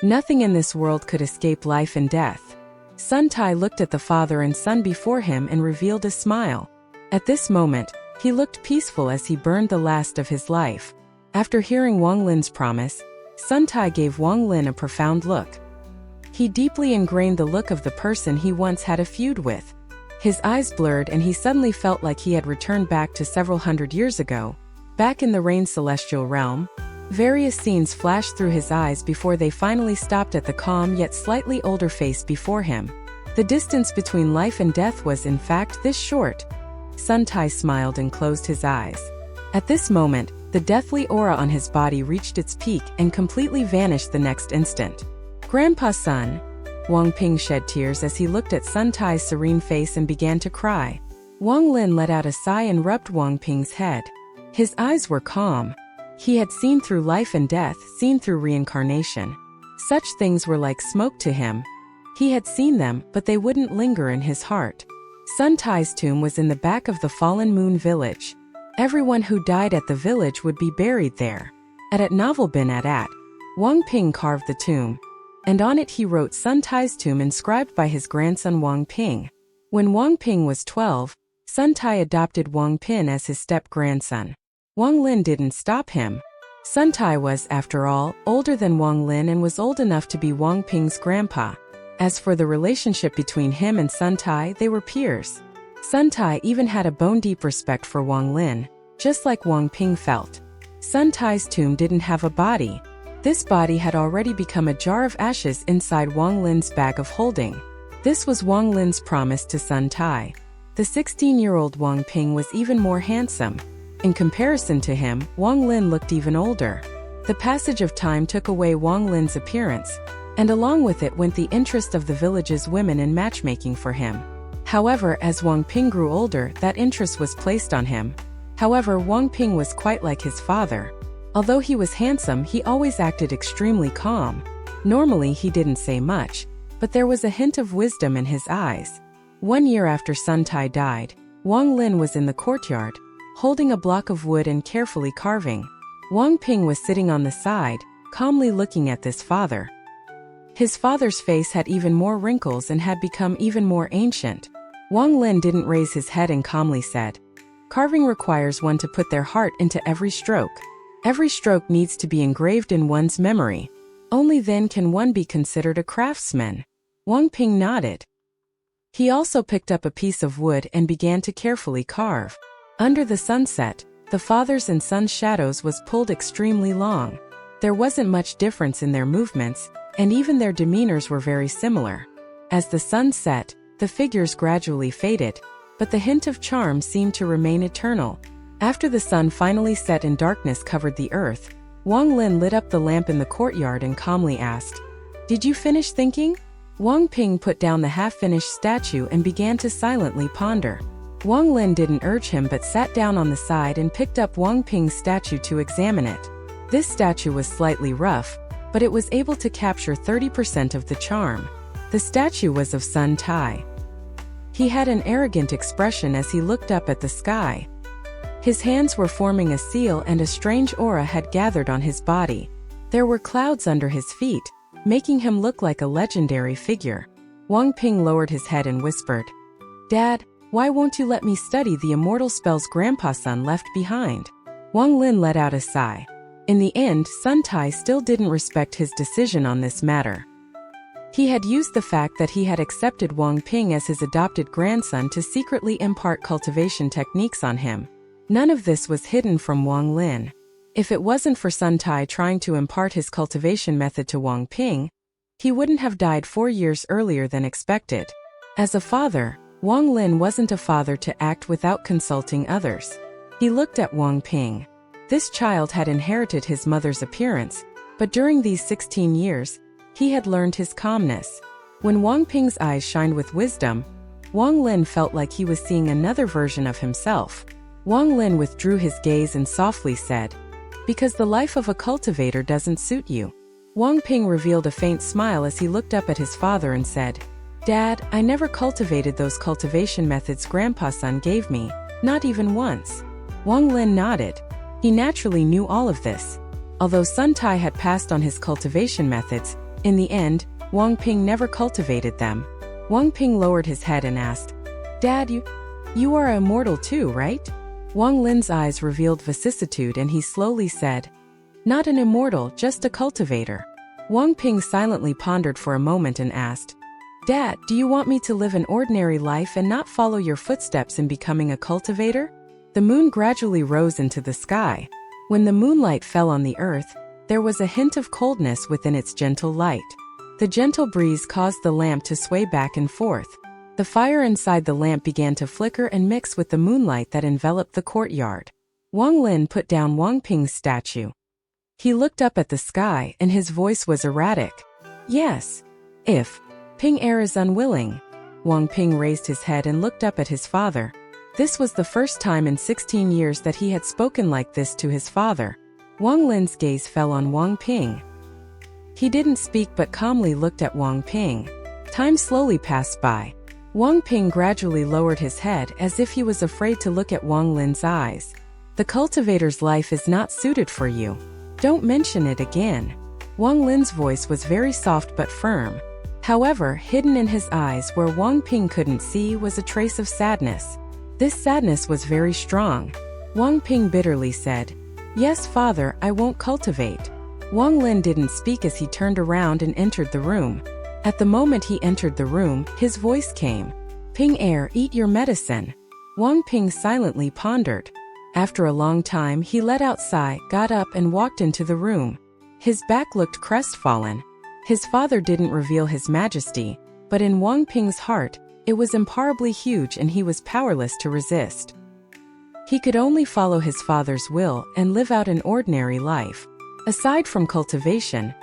Nothing in this world could escape life and death. Sun Tai looked at the father and son before him and revealed a smile. At this moment, he looked peaceful as he burned the last of his life. After hearing Wang Lin's promise, Sun Tai gave Wang Lin a profound look. He deeply ingrained the look of the person he once had a feud with. His eyes blurred and he suddenly felt like he had returned back to several hundred years ago. Back in the Rain Celestial Realm, various scenes flashed through his eyes before they finally stopped at the calm yet slightly older face before him. The distance between life and death was in fact this short. Sun Tai smiled and closed his eyes. At this moment, the deathly aura on his body reached its peak and completely vanished the next instant. Grandpa's son. Wang Ping shed tears as he looked at Sun Tai's serene face and began to cry. Wang Lin let out a sigh and rubbed Wang Ping's head. His eyes were calm. He had seen through life and death, seen through reincarnation. Such things were like smoke to him. He had seen them, but they wouldn't linger in his heart. Sun Tai's tomb was in the back of the Fallen Moon village. Everyone who died at the village would be buried there. At Novel Bin At, Wang Ping carved the tomb, and on it he wrote Sun Tai's tomb inscribed by his grandson Wang Ping. When Wang Ping was 12, Sun Tai adopted Wang Ping as his step-grandson. Wang Lin didn't stop him. Sun Tai was, after all, older than Wang Lin and was old enough to be Wang Ping's grandpa. As for the relationship between him and Sun Tai, they were peers. Sun Tai even had a bone-deep respect for Wang Lin, just like Wang Ping felt. Sun Tai's tomb didn't have a body. This body had already become a jar of ashes inside Wang Lin's bag of holding. This was Wang Lin's promise to Sun Tai. The 16-year-old Wang Ping was even more handsome. In comparison to him, Wang Lin looked even older. The passage of time took away Wang Lin's appearance, and along with it went the interest of the village's women in matchmaking for him. However, as Wang Ping grew older, that interest was placed on him. However, Wang Ping was quite like his father. Although he was handsome, he always acted extremely calm. Normally, he didn't say much, but there was a hint of wisdom in his eyes. 1 year after Sun Tai died, Wang Lin was in the courtyard, holding a block of wood and carefully carving. Wang Ping was sitting on the side, calmly looking at this father. His father's face had even more wrinkles and had become even more ancient. Wang Lin didn't raise his head and calmly said, "Carving requires one to put their heart into every stroke. Every stroke needs to be engraved in one's memory. Only then can one be considered a craftsman." Wang Ping nodded. He also picked up a piece of wood and began to carefully carve. Under the sunset, the father's and son's shadows was pulled extremely long. There wasn't much difference in their movements, and even their demeanors were very similar. As the sun set, the figures gradually faded, but the hint of charm seemed to remain eternal. After the sun finally set and darkness covered the earth, Wang Lin lit up the lamp in the courtyard and calmly asked, "Did you finish thinking?" Wang Ping put down the half-finished statue and began to silently ponder. Wang Lin didn't urge him but sat down on the side and picked up Wang Ping's statue to examine it. This statue was slightly rough, but it was able to capture 30% of the charm. The statue was of Sun Tai. He had an arrogant expression as he looked up at the sky. His hands were forming a seal and a strange aura had gathered on his body. There were clouds under his feet, making him look like a legendary figure. Wang Ping lowered his head and whispered, "Dad, why won't you let me study the immortal spells Grandpa's son left behind?" Wang Lin let out a sigh. In the end, Sun Tai still didn't respect his decision on this matter. He had used the fact that he had accepted Wang Ping as his adopted grandson to secretly impart cultivation techniques on him. None of this was hidden from Wang Lin. If it wasn't for Sun Tai trying to impart his cultivation method to Wang Ping, he wouldn't have died 4 years earlier than expected. As a father, Wang Lin wasn't a father to act without consulting others. He looked at Wang Ping. This child had inherited his mother's appearance, but during these 16 years, he had learned his calmness. When Wang Ping's eyes shined with wisdom, Wang Lin felt like he was seeing another version of himself. Wang Lin withdrew his gaze and softly said, "Because the life of a cultivator doesn't suit you." Wang Ping revealed a faint smile as he looked up at his father and said, "Dad, I never cultivated those cultivation methods Grandpa's son gave me, not even once." Wang Lin nodded. He naturally knew all of this. Although Sun Tai had passed on his cultivation methods, In the end, Wang Ping never cultivated them. Wang Ping lowered his head and asked, "Dad, you are immortal too, right?" Wang Lin's eyes revealed vicissitude and he slowly said, "Not an immortal, just a cultivator." Wang Ping silently pondered for a moment and asked, "Dad, do you want me to live an ordinary life and not follow your footsteps in becoming a cultivator?" The moon gradually rose into the sky. When the moonlight fell on the earth, there was a hint of coldness within its gentle light. The gentle breeze caused the lamp to sway back and forth. The fire inside the lamp began to flicker and mix with the moonlight that enveloped the courtyard. Wang Lin put down Wang Ping's statue. He looked up at the sky and his voice was erratic. "Yes. If Ping heir is unwilling." Wang Ping raised his head and looked up at his father. This was the first time in 16 years that he had spoken like this to his father. Wang Lin's gaze fell on Wang Ping. He didn't speak but calmly looked at Wang Ping. Time slowly passed by. Wang Ping gradually lowered his head as if he was afraid to look at Wang Lin's eyes. "The cultivator's life is not suited for you. Don't mention it again." Wang Lin's voice was very soft but firm. However, hidden in his eyes where Wang Ping couldn't see was a trace of sadness. This sadness was very strong. Wang Ping bitterly said, "Yes, father, I won't cultivate." Wang Lin didn't speak as he turned around and entered the room. At the moment he entered the room, his voice came. "Ping heir, eat your medicine." Wang Ping silently pondered. After a long time he let out a sigh, got up and walked into the room. His back looked crestfallen. His father didn't reveal his majesty, but in Wang Ping's heart, it was imparably huge and he was powerless to resist. He could only follow his father's will and live out an ordinary life. Aside from cultivation,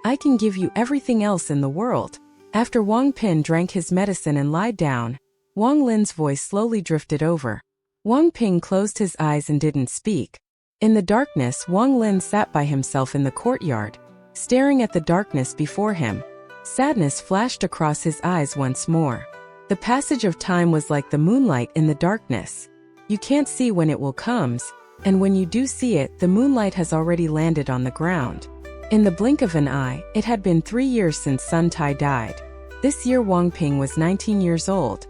I can give you everything else in the world. After Wang Ping drank his medicine and lied down, Wang Lin's voice slowly drifted over. Wang Ping closed his eyes and didn't speak. In the darkness, Wang Lin sat by himself in the courtyard, staring at the darkness before him. Sadness flashed across his eyes once more. The passage of time was like the moonlight in the darkness. You can't see when it will come, and when you do see it, the moonlight has already landed on the ground. In the blink of an eye, it had been 3 years since Sun Tai died. This year Wang Ping was 19 years old.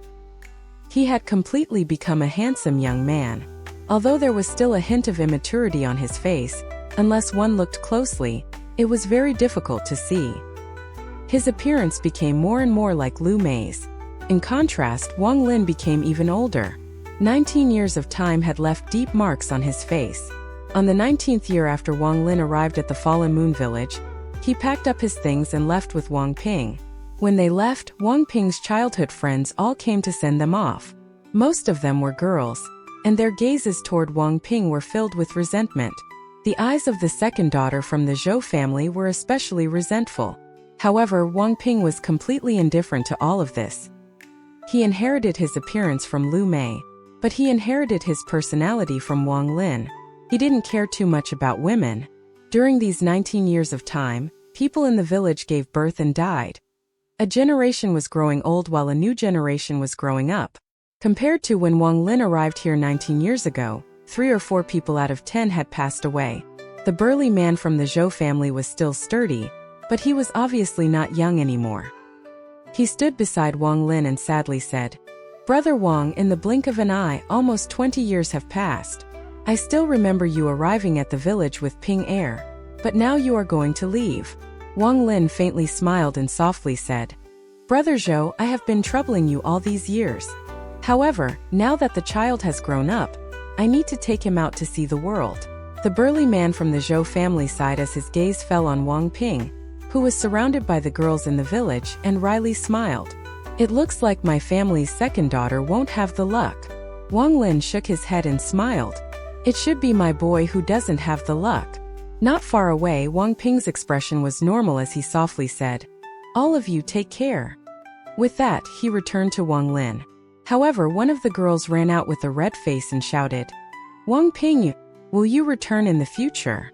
He had completely become a handsome young man. Although there was still a hint of immaturity on his face, unless one looked closely, it was very difficult to see. His appearance became more and more like Lu Mei's. In contrast, Wang Lin became even older. 19 years of time had left deep marks on his face. On the 19th year after Wang Lin arrived at the Fallen Moon village, he packed up his things and left with Wang Ping. When they left, Wang Ping's childhood friends all came to send them off. Most of them were girls, and their gazes toward Wang Ping were filled with resentment. The eyes of the second daughter from the Zhou family were especially resentful. However, Wang Ping was completely indifferent to all of this. He inherited his appearance from Lu Mei, but he inherited his personality from Wang Lin. He didn't care too much about women. During these 19 years of time, people in the village gave birth and died. A generation was growing old while a new generation was growing up. Compared to when Wang Lin arrived here 19 years ago, 3 or 4 people out of 10 had passed away. The burly man from the Zhou family was still sturdy, but he was obviously not young anymore. He stood beside Wang Lin and sadly said, "Brother Wang, in the blink of an eye, almost 20 years have passed. I still remember you arriving at the village with Ping heir, but now you are going to leave." Wang Lin faintly smiled and softly said, "Brother Zhou, I have been troubling you all these years. However, now that the child has grown up, I need to take him out to see the world." The burly man from the Zhou family sighed as his gaze fell on Wang Ping, who was surrounded by the girls in the village, and wryly smiled. "It looks like my family's second daughter won't have the luck." Wang Lin shook his head and smiled. "It should be my boy who doesn't have the luck." Not far away, Wang Ping's expression was normal as he softly said, "All of you take care." With that, he returned to Wang Lin. However, one of the girls ran out with a red face and shouted, "Wang Ping, will you return in the future?"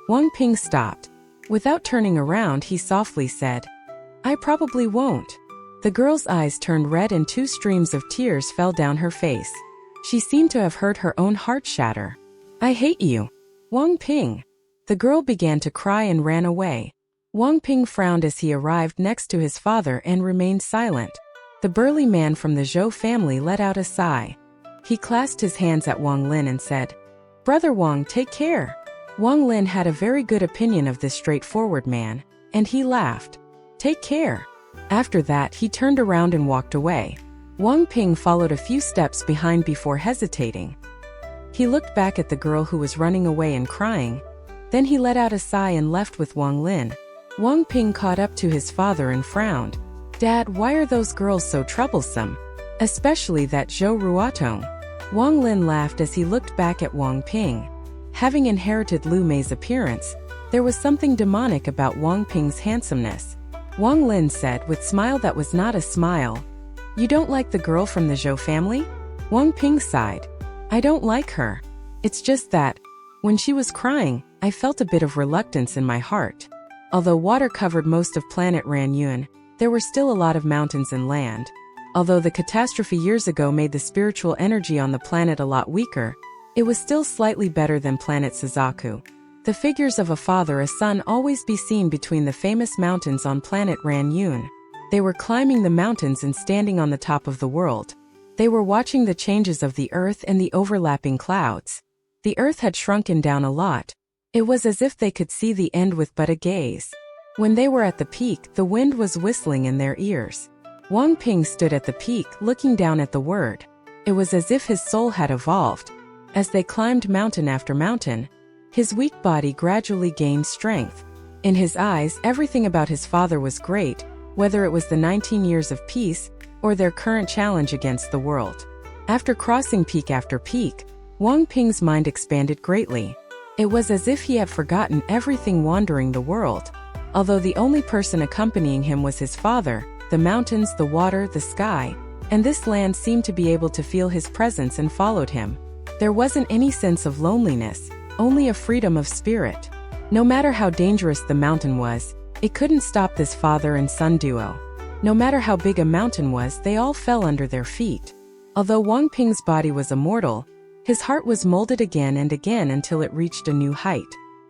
Wang Ping stopped. Without turning around, he softly said, "I probably won't." The girl's eyes turned red and 2 streams of tears fell down her face. She seemed to have heard her own heart shatter. "I hate you, Wang Ping." The girl began to cry and ran away. Wang Ping frowned as he arrived next to his father and remained silent. The burly man from the Zhou family let out a sigh. He clasped his hands at Wang Lin and said, "Brother Wang, take care." Wang Lin had a very good opinion of this straightforward man, and he laughed. "Take care." After that, he turned around and walked away. Wang Ping followed a few steps behind before hesitating. He looked back at the girl who was running away and crying. Then he let out a sigh and left with Wang Lin. Wang Ping caught up to his father and frowned. "Dad, why are those girls so troublesome? Especially that Zhou Ruotong." Wang Lin laughed as he looked back at Wang Ping. Having inherited Lu Mei's appearance, there was something demonic about Wang Ping's handsomeness. Wang Lin said with a smile that was not a smile, "You don't like the girl from the Zhou family?" Wang Ping sighed. "I don't like her. It's just that, when she was crying, I felt a bit of reluctance in my heart." Although water covered most of planet Ranyun, there were still a lot of mountains and land. Although the catastrophe years ago made the spiritual energy on the planet a lot weaker, it was still slightly better than planet Suzaku. The figures of a father and son always be seen between the famous mountains on planet Ranyun. They were climbing the mountains and standing on the top of the world. They were watching the changes of the earth and the overlapping clouds. The earth had shrunken down a lot. It was as if they could see the end with but a gaze. When they were at the peak, the wind was whistling in their ears. Wang Ping stood at the peak, looking down at the world. It was as if his soul had evolved. As they climbed mountain after mountain, his weak body gradually gained strength. In his eyes, everything about his father was great, whether it was the 19 years of peace or their current challenge against the world. After crossing peak after peak, Wang Ping's mind expanded greatly. It was as if he had forgotten everything wandering the world. Although the only person accompanying him was his father, the mountains, the water, the sky, and this land seemed to be able to feel his presence and followed him. There wasn't any sense of loneliness, only a freedom of spirit. No matter how dangerous the mountain was, it couldn't stop this father and son duo. No matter how big a mountain was, they all fell under their feet. Although Wang Ping's body was immortal, his heart was molded again and again until it reached a new height.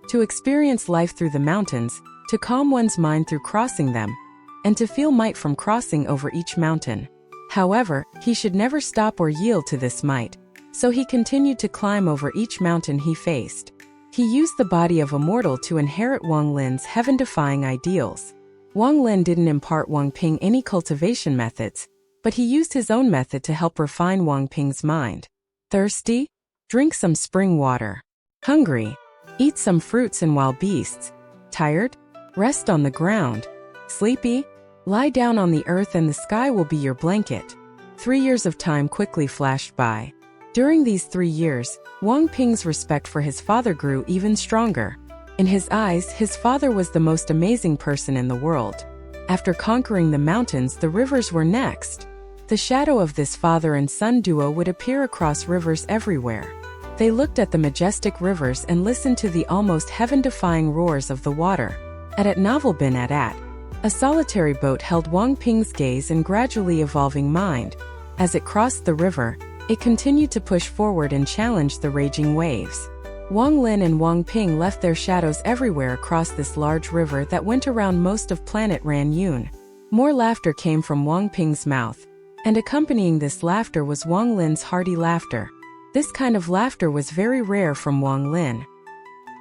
To experience life through the mountains, to calm one's mind through crossing them, and to feel might from crossing over each mountain. However, he should never stop or yield to this might, so he continued to climb over each mountain he faced. He used the body of a mortal to inherit Wang Lin's heaven-defying ideals. Wang Lin didn't impart Wang Ping any cultivation methods, but he used his own method to help refine Wang Ping's mind. Thirsty? Drink some spring water. Hungry? Eat some fruits and wild beasts. Tired? Rest on the ground. Sleepy? Lie down on the earth and the sky will be your blanket. 3 years of time quickly flashed by. During these 3 years, Wang Ping's respect for his father grew even stronger. In his eyes, his father was the most amazing person in the world. After conquering the mountains, the rivers were next. The shadow of this father and son duo would appear across rivers everywhere. They looked at the majestic rivers and listened to the almost heaven-defying roars of the water. At Novel Bin At, a solitary boat held Wang Ping's gaze and gradually evolving mind. As it crossed the river, it continued to push forward and challenge the raging waves. Wang Lin and Wang Ping left their shadows everywhere across this large river that went around most of planet Ranyun. More laughter came from Wang Ping's mouth, and accompanying this laughter was Wang Lin's hearty laughter. This kind of laughter was very rare from Wang Lin.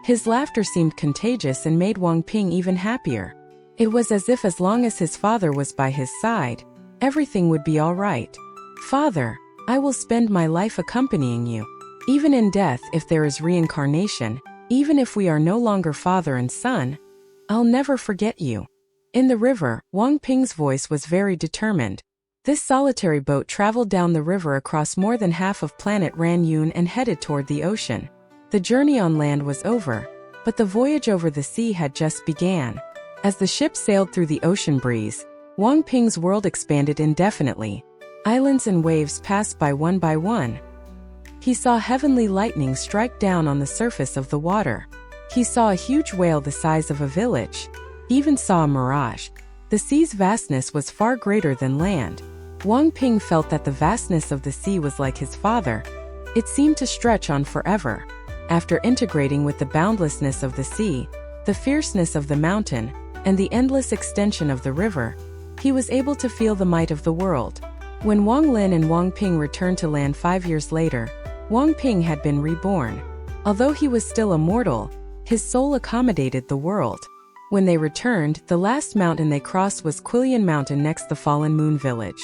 His laughter seemed contagious and made Wang Ping even happier. It was as if as long as his father was by his side, everything would be all right. "Father, I will spend my life accompanying you. Even in death, if there is reincarnation, even if we are no longer father and son, I'll never forget you." In the river, Wang Ping's voice was very determined. This solitary boat traveled down the river across more than half of planet Ranyun and headed toward the ocean. The journey on land was over, but the voyage over the sea had just began. As the ship sailed through the ocean breeze, Wang Ping's world expanded indefinitely. Islands and waves passed by one. He saw heavenly lightning strike down on the surface of the water. He saw a huge whale the size of a village. He even saw a mirage. The sea's vastness was far greater than land. Wang Ping felt that the vastness of the sea was like his father. It seemed to stretch on forever. After integrating with the boundlessness of the sea, the fierceness of the mountain, and the endless extension of the river, he was able to feel the might of the world. When Wang Lin and Wang Ping returned to land 5 years later, Wang Ping had been reborn. Although he was still a mortal, his soul accommodated the world. When they returned, the last mountain they crossed was XIAN Mountain next the fallen moon village.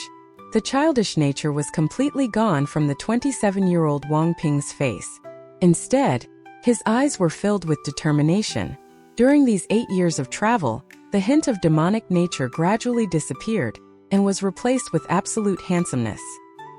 The childish nature was completely gone from the 27-year-old Wang Ping's face. Instead, his eyes were filled with determination. During these 8 years of travel, the hint of demonic nature gradually disappeared and was replaced with absolute handsomeness.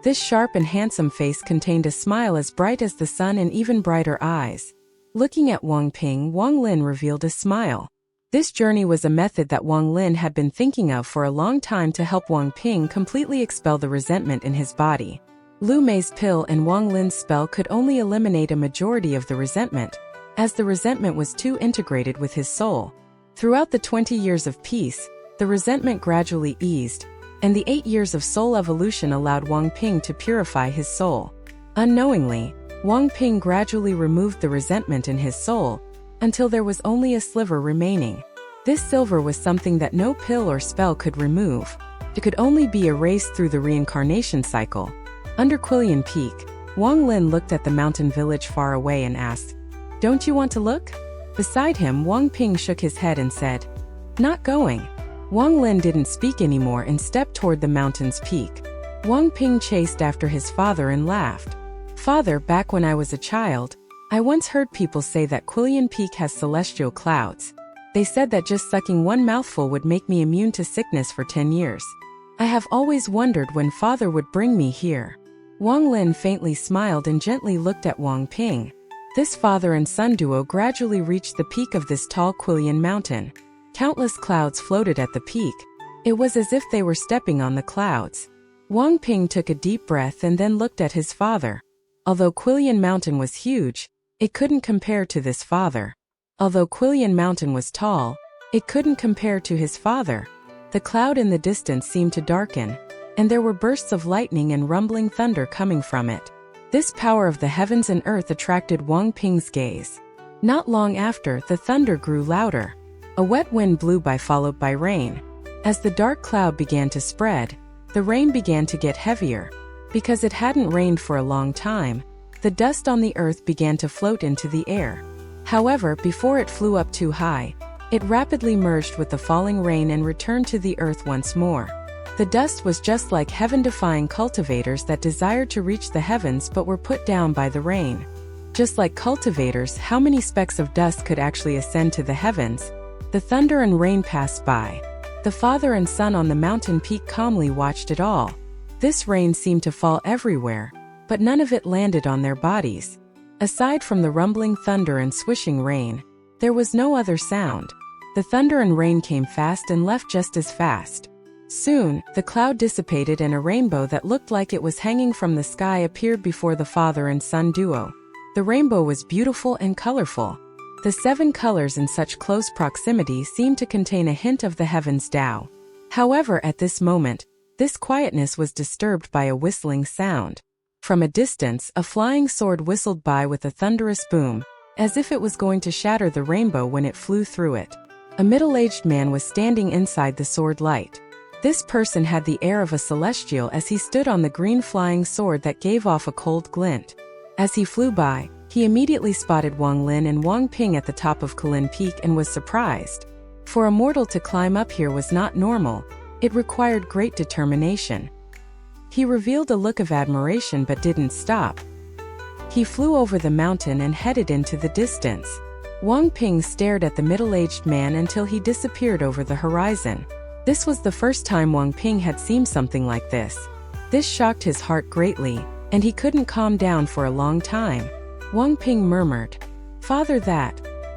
This sharp and handsome face contained a smile as bright as the sun and even brighter eyes. Looking at Wang Ping, Wang Lin revealed a smile. This journey was a method that Wang Lin had been thinking of for a long time to help Wang Ping completely expel the resentment in his body. Lu Mei's pill and Wang Lin's spell could only eliminate a majority of the resentment, as the resentment was too integrated with his soul. Throughout the 20 years of peace, the resentment gradually eased, and the 8 years of soul evolution allowed Wang Ping to purify his soul. Unknowingly, Wang Ping gradually removed the resentment in his soul, until there was only a sliver remaining. This silver was something that no pill or spell could remove. It could only be erased through the reincarnation cycle. Under XIAN Peak, Wang Lin looked at the mountain village far away and asked, "Don't you want to look?" Beside him, Wang Ping shook his head and said, "Not going." Wang Lin didn't speak anymore and stepped toward the mountain's peak. Wang Ping chased after his father and laughed. "Father, back when I was a child, I once heard people say that XIAN Peak has celestial clouds. They said that just sucking one mouthful would make me immune to sickness for 10 years. I have always wondered when father would bring me here." Wang Lin faintly smiled and gently looked at Wang Ping. This father and son duo gradually reached the peak of this tall XIAN mountain. Countless clouds floated at the peak. It was as if they were stepping on the clouds. Wang Ping took a deep breath and then looked at his father. Although XIAN Mountain was huge, it couldn't compare to this father. Although XIAN Mountain was tall, it couldn't compare to his father. The cloud in the distance seemed to darken, and there were bursts of lightning and rumbling thunder coming from it. This power of the heavens and earth attracted Wang Ping's gaze. Not long after, the thunder grew louder. A wet wind blew by, followed by rain. As the dark cloud began to spread, the rain began to get heavier. Because it hadn't rained for a long time, the dust on the earth began to float into the air. However, before it flew up too high, it rapidly merged with the falling rain and returned to the earth once more. The dust was just like heaven-defying cultivators that desired to reach the heavens but were put down by the rain. Just like cultivators, how many specks of dust could actually ascend to the heavens? The thunder and rain passed by. The father and son on the mountain peak calmly watched it all. This rain seemed to fall everywhere, but none of it landed on their bodies. Aside from the rumbling thunder and swishing rain, there was no other sound. The thunder and rain came fast and left just as fast. Soon, the cloud dissipated and a rainbow that looked like it was hanging from the sky appeared before the father and son duo. The rainbow was beautiful and colorful. The 7 colors in such close proximity seemed to contain a hint of the heavens' Tao. However, at this moment, this quietness was disturbed by a whistling sound. From a distance, a flying sword whistled by with a thunderous boom, as if it was going to shatter the rainbow when it flew through it. A middle-aged man was standing inside the sword light. This person had the air of a celestial as he stood on the green flying sword that gave off a cold glint. As he flew by, he immediately spotted Wang Lin and Wang Ping at the top of XIAN Peak and was surprised. For a mortal to climb up here was not normal. It required great determination. He revealed a look of admiration but didn't stop. He flew over the mountain and headed into the distance. Wang Ping stared at the middle-aged man until he disappeared over the horizon. This was the first time Wang Ping had seen something like this. This shocked his heart greatly, and he couldn't calm down for a long time. Wang Ping murmured, "Father,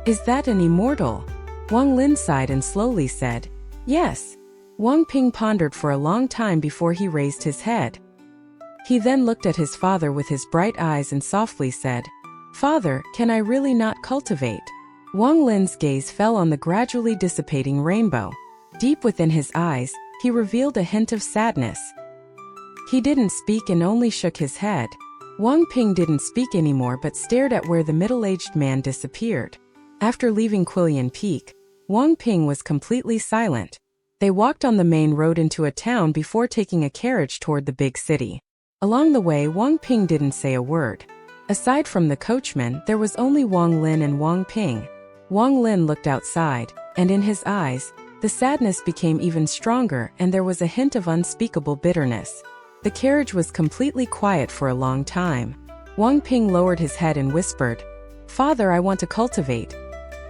is that an immortal?" Wang Lin sighed and slowly said, "Yes." Wang Ping pondered for a long time before he raised his head. He then looked at his father with his bright eyes and softly said, "Father, can I really not cultivate?" Wang Lin's gaze fell on the gradually dissipating rainbow. Deep within his eyes, he revealed a hint of sadness. He didn't speak and only shook his head. Wang Ping didn't speak anymore but stared at where the middle-aged man disappeared. After leaving XIAN Peak, Wang Ping was completely silent. They walked on the main road into a town before taking a carriage toward the big city. Along the way, Wang Ping didn't say a word. Aside from the coachman, there was only Wang Lin and Wang Ping. Wang Lin looked outside, and in his eyes, the sadness became even stronger and there was a hint of unspeakable bitterness. The carriage was completely quiet for a long time. Wang Ping lowered his head and whispered, "Father, I want to cultivate."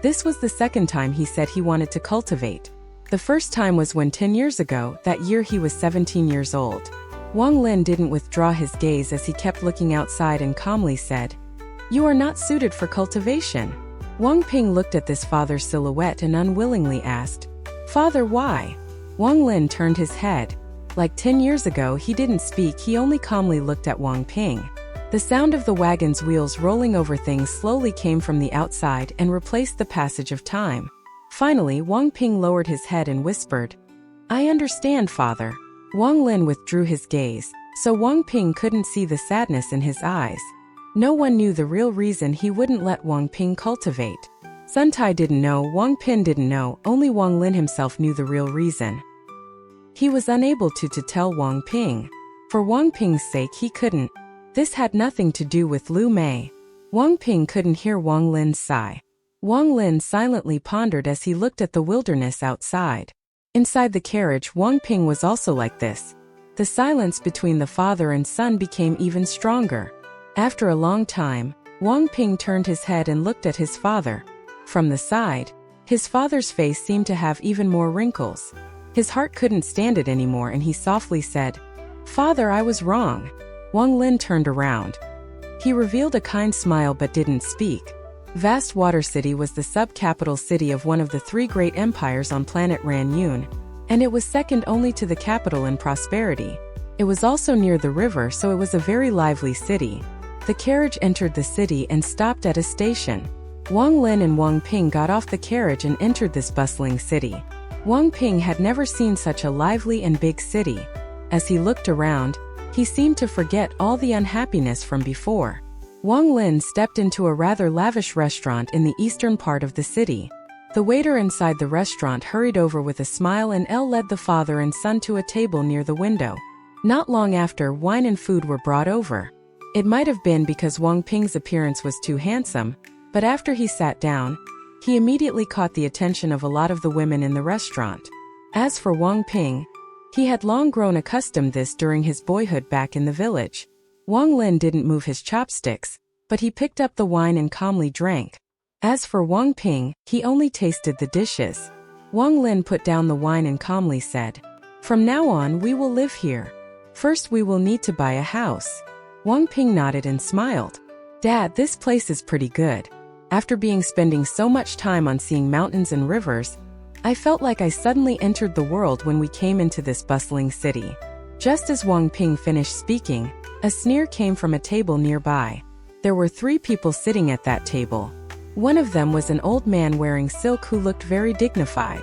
This was the second time he said he wanted to cultivate. The first time was when 10 years ago, that year he was 17 years old. Wang Lin didn't withdraw his gaze as he kept looking outside and calmly said, "You are not suited for cultivation." Wang Ping looked at this father's silhouette and unwillingly asked, "Father, why?" Wang Lin turned his head. Like 10 years ago, he didn't speak, he only calmly looked at Wang Ping. The sound of the wagon's wheels rolling over things slowly came from the outside and replaced the passage of time. Finally, Wang Ping lowered his head and whispered, "I understand, father." Wang Lin withdrew his gaze, so Wang Ping couldn't see the sadness in his eyes. No one knew the real reason he wouldn't let Wang Ping cultivate. Sun Tai didn't know, Wang Ping didn't know, only Wang Lin himself knew the real reason. He was unable to tell Wang Ping. For Wang Ping's sake he couldn't. This had nothing to do with Lu Mei. Wang Ping couldn't hear Wang Lin's sigh. Wang Lin silently pondered as he looked at the wilderness outside. Inside the carriage, Wang Ping was also like this. The silence between the father and son became even stronger. After a long time, Wang Ping turned his head and looked at his father. From the side, his father's face seemed to have even more wrinkles. His heart couldn't stand it anymore and he softly said, "Father, I was wrong." Wang Lin turned around. He revealed a kind smile but didn't speak. Vast Water City was the sub-capital city of one of the three great empires on planet Ranyun, and it was second only to the capital in prosperity. It was also near the river, so it was a very lively city. The carriage entered the city and stopped at a station. Wang Lin and Wang Ping got off the carriage and entered this bustling city. Wang Ping had never seen such a lively and big city. As he looked around, he seemed to forget all the unhappiness from before. Wang Lin stepped into a rather lavish restaurant in the eastern part of the city. The waiter inside the restaurant hurried over with a smile and led the father and son to a table near the window. Not long after, wine and food were brought over. It might have been because Wang Ping's appearance was too handsome, but after he sat down, he immediately caught the attention of a lot of the women in the restaurant. As for Wang Ping, he had long grown accustomed to this during his boyhood back in the village. Wang Lin didn't move his chopsticks, but he picked up the wine and calmly drank. As for Wang Ping, he only tasted the dishes. Wang Lin put down the wine and calmly said, "From now on we will live here. First we will need to buy a house." Wang Ping nodded and smiled. "Dad, this place is pretty good. After spending so much time on seeing mountains and rivers, I felt like I suddenly entered the world when we came into this bustling city." Just as Wang Ping finished speaking, a sneer came from a table nearby. There were 3 people sitting at that table. One of them was an old man wearing silk who looked very dignified.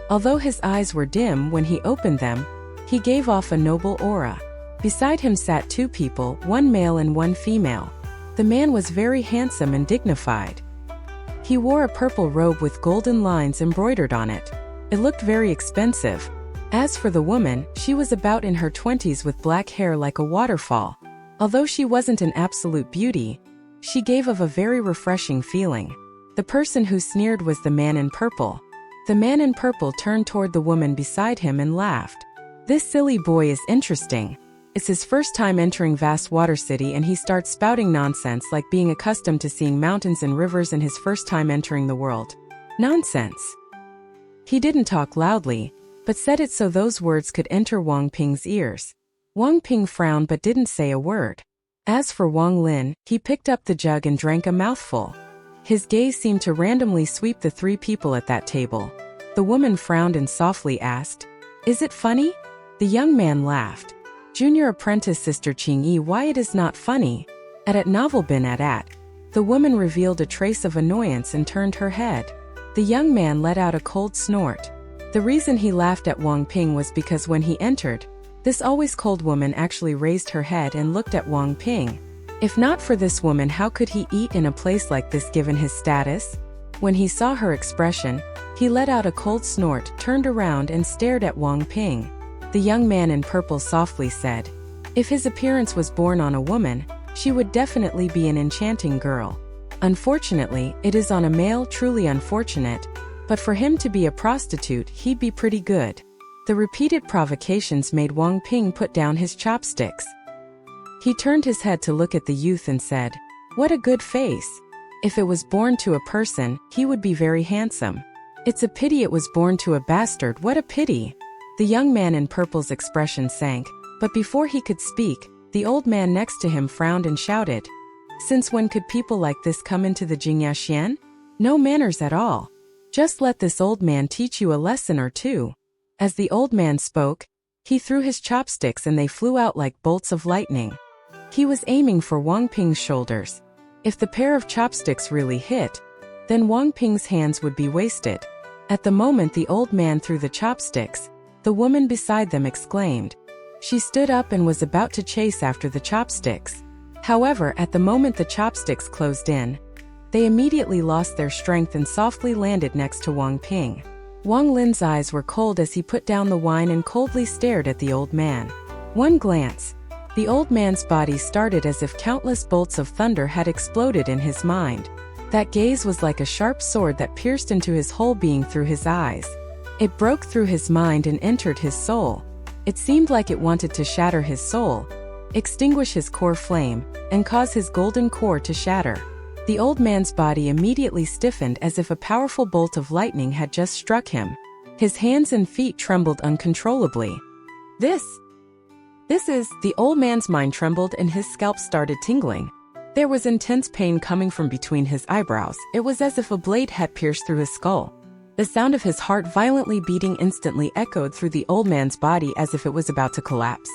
Although his eyes were dim when he opened them, he gave off a noble aura. Beside him sat 2 people, one male and one female. The man was very handsome and dignified. He wore a purple robe with golden lines embroidered on it. It looked very expensive. As for the woman, she was about in her 20s with black hair like a waterfall. Although she wasn't an absolute beauty, she gave off a very refreshing feeling. The person who sneered was the man in purple. The man in purple turned toward the woman beside him and laughed. "This silly boy is interesting. It's his first time entering Vast Water City and he starts spouting nonsense like being accustomed to seeing mountains and rivers in his first time entering the world. Nonsense." He didn't talk loudly, but said it so those words could enter Wang Ping's ears. Wang Ping frowned but didn't say a word. As for Wang Lin, he picked up the jug and drank a mouthful. His gaze seemed to randomly sweep the 3 people at that table. The woman frowned and softly asked, "Is it funny?" The young man laughed. "Junior apprentice Sister Qingyi, why it is not funny? At novel bin at." The woman revealed a trace of annoyance and turned her head. The young man let out a cold snort. The reason he laughed at Wang Ping was because when he entered, this always cold woman actually raised her head and looked at Wang Ping. If not for this woman, how could he eat in a place like this given his status? When he saw her expression, he let out a cold snort, turned around and stared at Wang Ping. The young man in purple softly said, "If his appearance was born on a woman, she would definitely be an enchanting girl. Unfortunately, it is on a male, truly unfortunate, but for him to be a prostitute, he'd be pretty good." The repeated provocations made Wang Ping put down his chopsticks. He turned his head to look at the youth and said, "What a good face. If it was born to a person, he would be very handsome. It's a pity it was born to a bastard, what a pity." The young man in purple's expression sank, but before he could speak, the old man next to him frowned and shouted, "Since when could people like this come into the XIAN? No manners at all. Just let this old man teach you a lesson or two." As the old man spoke, he threw his chopsticks and they flew out like bolts of lightning. He was aiming for Wang Ping's shoulders. If the pair of chopsticks really hit, then Wang Ping's hands would be wasted. At the moment the old man threw the chopsticks, the woman beside them exclaimed. She stood up and was about to chase after the chopsticks. However, at the moment the chopsticks closed in, they immediately lost their strength and softly landed next to Wang Ping. Wang Lin's eyes were cold as he put down the wine and coldly stared at the old man. One glance, the old man's body started as if countless bolts of thunder had exploded in his mind. That gaze was like a sharp sword that pierced into his whole being through his eyes. It broke through his mind and entered his soul. It seemed like it wanted to shatter his soul, extinguish his core flame, and cause his golden core to shatter. The old man's body immediately stiffened as if a powerful bolt of lightning had just struck him. His hands and feet trembled uncontrollably. This is, the old man's mind trembled and his scalp started tingling. There was intense pain coming from between his eyebrows. It was as if a blade had pierced through his skull. The sound of his heart violently beating instantly echoed through the old man's body as if it was about to collapse.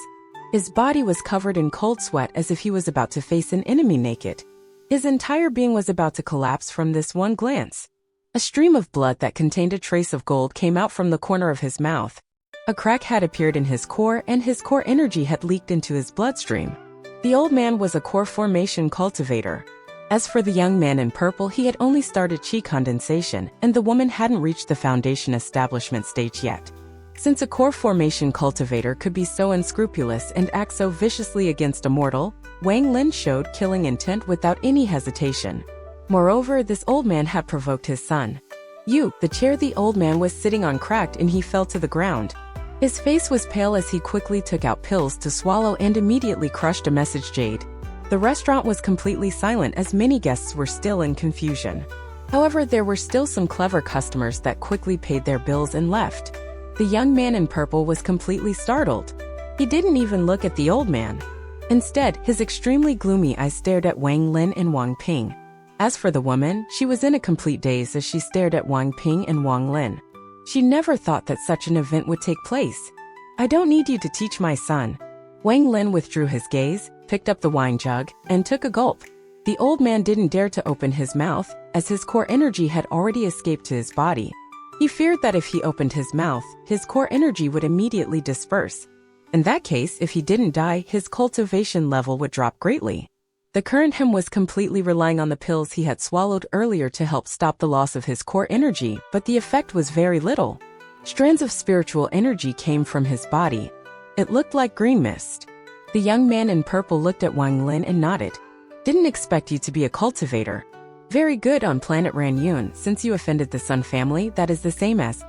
His body was covered in cold sweat as if he was about to face an enemy naked. His entire being was about to collapse from this one glance. A stream of blood that contained a trace of gold came out from the corner of his mouth. A crack had appeared in his core and his core energy had leaked into his bloodstream. The old man was a core formation cultivator. As for the young man in purple, he had only started chi condensation, and the woman hadn't reached the foundation establishment stage yet. Since a core formation cultivator could be so unscrupulous and act so viciously against a mortal, Wang Lin showed killing intent without any hesitation. Moreover, this old man had provoked his son. The chair the old man was sitting on cracked and he fell to the ground. His face was pale as he quickly took out pills to swallow and immediately crushed a message jade. The restaurant was completely silent as many guests were still in confusion. However, there were still some clever customers that quickly paid their bills and left. The young man in purple was completely startled. He didn't even look at the old man. Instead, his extremely gloomy eyes stared at Wang Lin and Wang Ping. As for the woman, she was in a complete daze as she stared at Wang Ping and Wang Lin. She never thought that such an event would take place. "I don't need you to teach my son." Wang Lin withdrew his gaze, picked up the wine jug, and took a gulp. The old man didn't dare to open his mouth, as his core energy had already escaped to his body. He feared that if he opened his mouth, his core energy would immediately disperse. In that case, if he didn't die, his cultivation level would drop greatly. The current him was completely relying on the pills he had swallowed earlier to help stop the loss of his core energy, but the effect was very little. Strands of spiritual energy came from his body. It looked like green mist. The young man in purple looked at Wang Lin and nodded. "Didn't expect you to be a cultivator. Very good on planet Ranyun. Since you offended the Sun family, that is the same as..."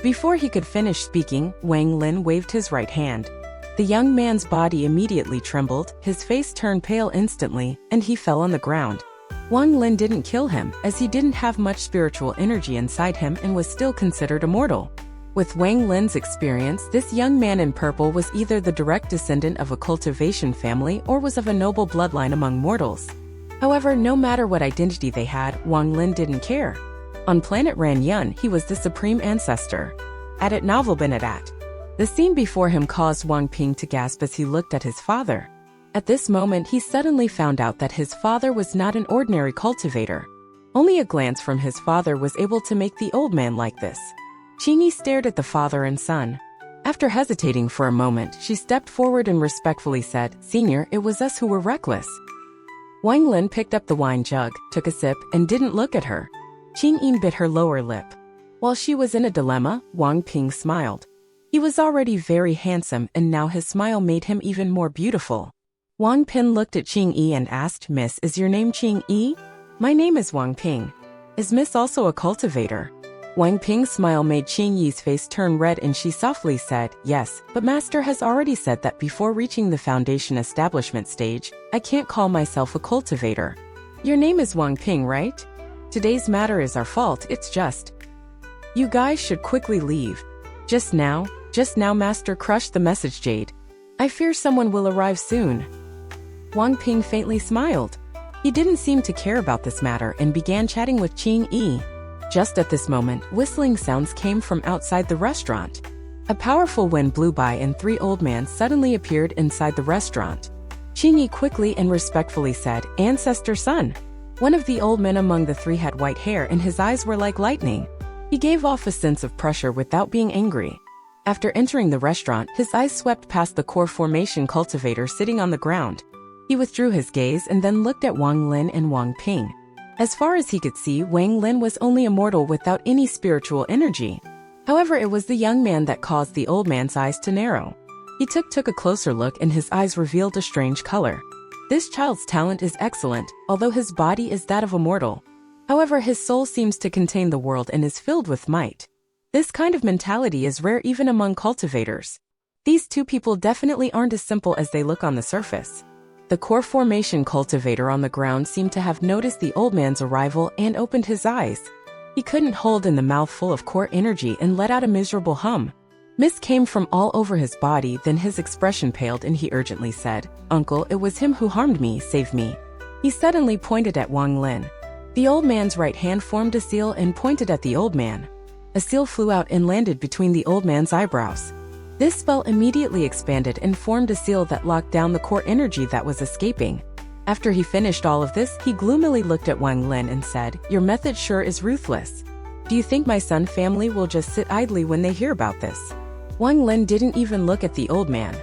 Before he could finish speaking, Wang Lin waved his right hand. The young man's body immediately trembled, his face turned pale instantly, and he fell on the ground. Wang Lin didn't kill him, as he didn't have much spiritual energy inside him and was still considered immortal. With Wang Lin's experience, this young man in purple was either the direct descendant of a cultivation family or was of a noble bloodline among mortals. However, no matter what identity they had, Wang Lin didn't care. On planet Ranyun, he was the supreme ancestor. At it novel Benedat. The scene before him caused Wang Ping to gasp as he looked at his father. At this moment, he suddenly found out that his father was not an ordinary cultivator. Only a glance from his father was able to make the old man like this. Qingyi stared at the father and son. After hesitating for a moment, she stepped forward and respectfully said, "Senior, it was us who were reckless." Wang Lin picked up the wine jug, took a sip, and didn't look at her. Qingyi bit her lower lip. While she was in a dilemma, Wang Ping smiled. He was already very handsome and now his smile made him even more beautiful. Wang Ping looked at Qingyi and asked, "Miss, is your name Qingyi?" "My name is Wang Ping." "Is Miss also a cultivator?" Wang Ping's smile made Qingyi's face turn red and she softly said, "Yes, but Master has already said that before reaching the foundation establishment stage, I can't call myself a cultivator." "Your name is Wang Ping, right? Today's matter is our fault, it's just. You guys should quickly leave." Just now Master crushed the message jade. "I fear someone will arrive soon." Wang Ping faintly smiled. He didn't seem to care about this matter and began chatting with Qingyi. Just at this moment, whistling sounds came from outside the restaurant. A powerful wind blew by and 3 old men suddenly appeared inside the restaurant. Qingyi quickly and respectfully said, "Ancestor son." One of the old men among the 3 had white hair and his eyes were like lightning. He gave off a sense of pressure without being angry. After entering the restaurant, his eyes swept past the core formation cultivator sitting on the ground. He withdrew his gaze and then looked at Wang Lin and Wang Ping. As far as he could see, Wang Lin was only a mortal without any spiritual energy. However, it was the young man that caused the old man's eyes to narrow. He took a closer look and his eyes revealed a strange color. This child's talent is excellent, although his body is that of a mortal. However, his soul seems to contain the world and is filled with might. This kind of mentality is rare even among cultivators. These 2 people definitely aren't as simple as they look on the surface. The core formation cultivator on the ground seemed to have noticed the old man's arrival and opened his eyes. He couldn't hold in the mouthful of core energy and let out a miserable hum. Mist came from all over his body, then his expression paled and he urgently said, "Uncle, it was him who harmed me, save me." He suddenly pointed at Wang Lin. The old man's right hand formed a seal and pointed at the old man. A seal flew out and landed between the old man's eyebrows. This spell immediately expanded and formed a seal that locked down the core energy that was escaping. After he finished all of this, he gloomily looked at Wang Lin and said, "Your method sure is ruthless. Do you think my son family will just sit idly when they hear about this?" Wang Lin didn't even look at the old man.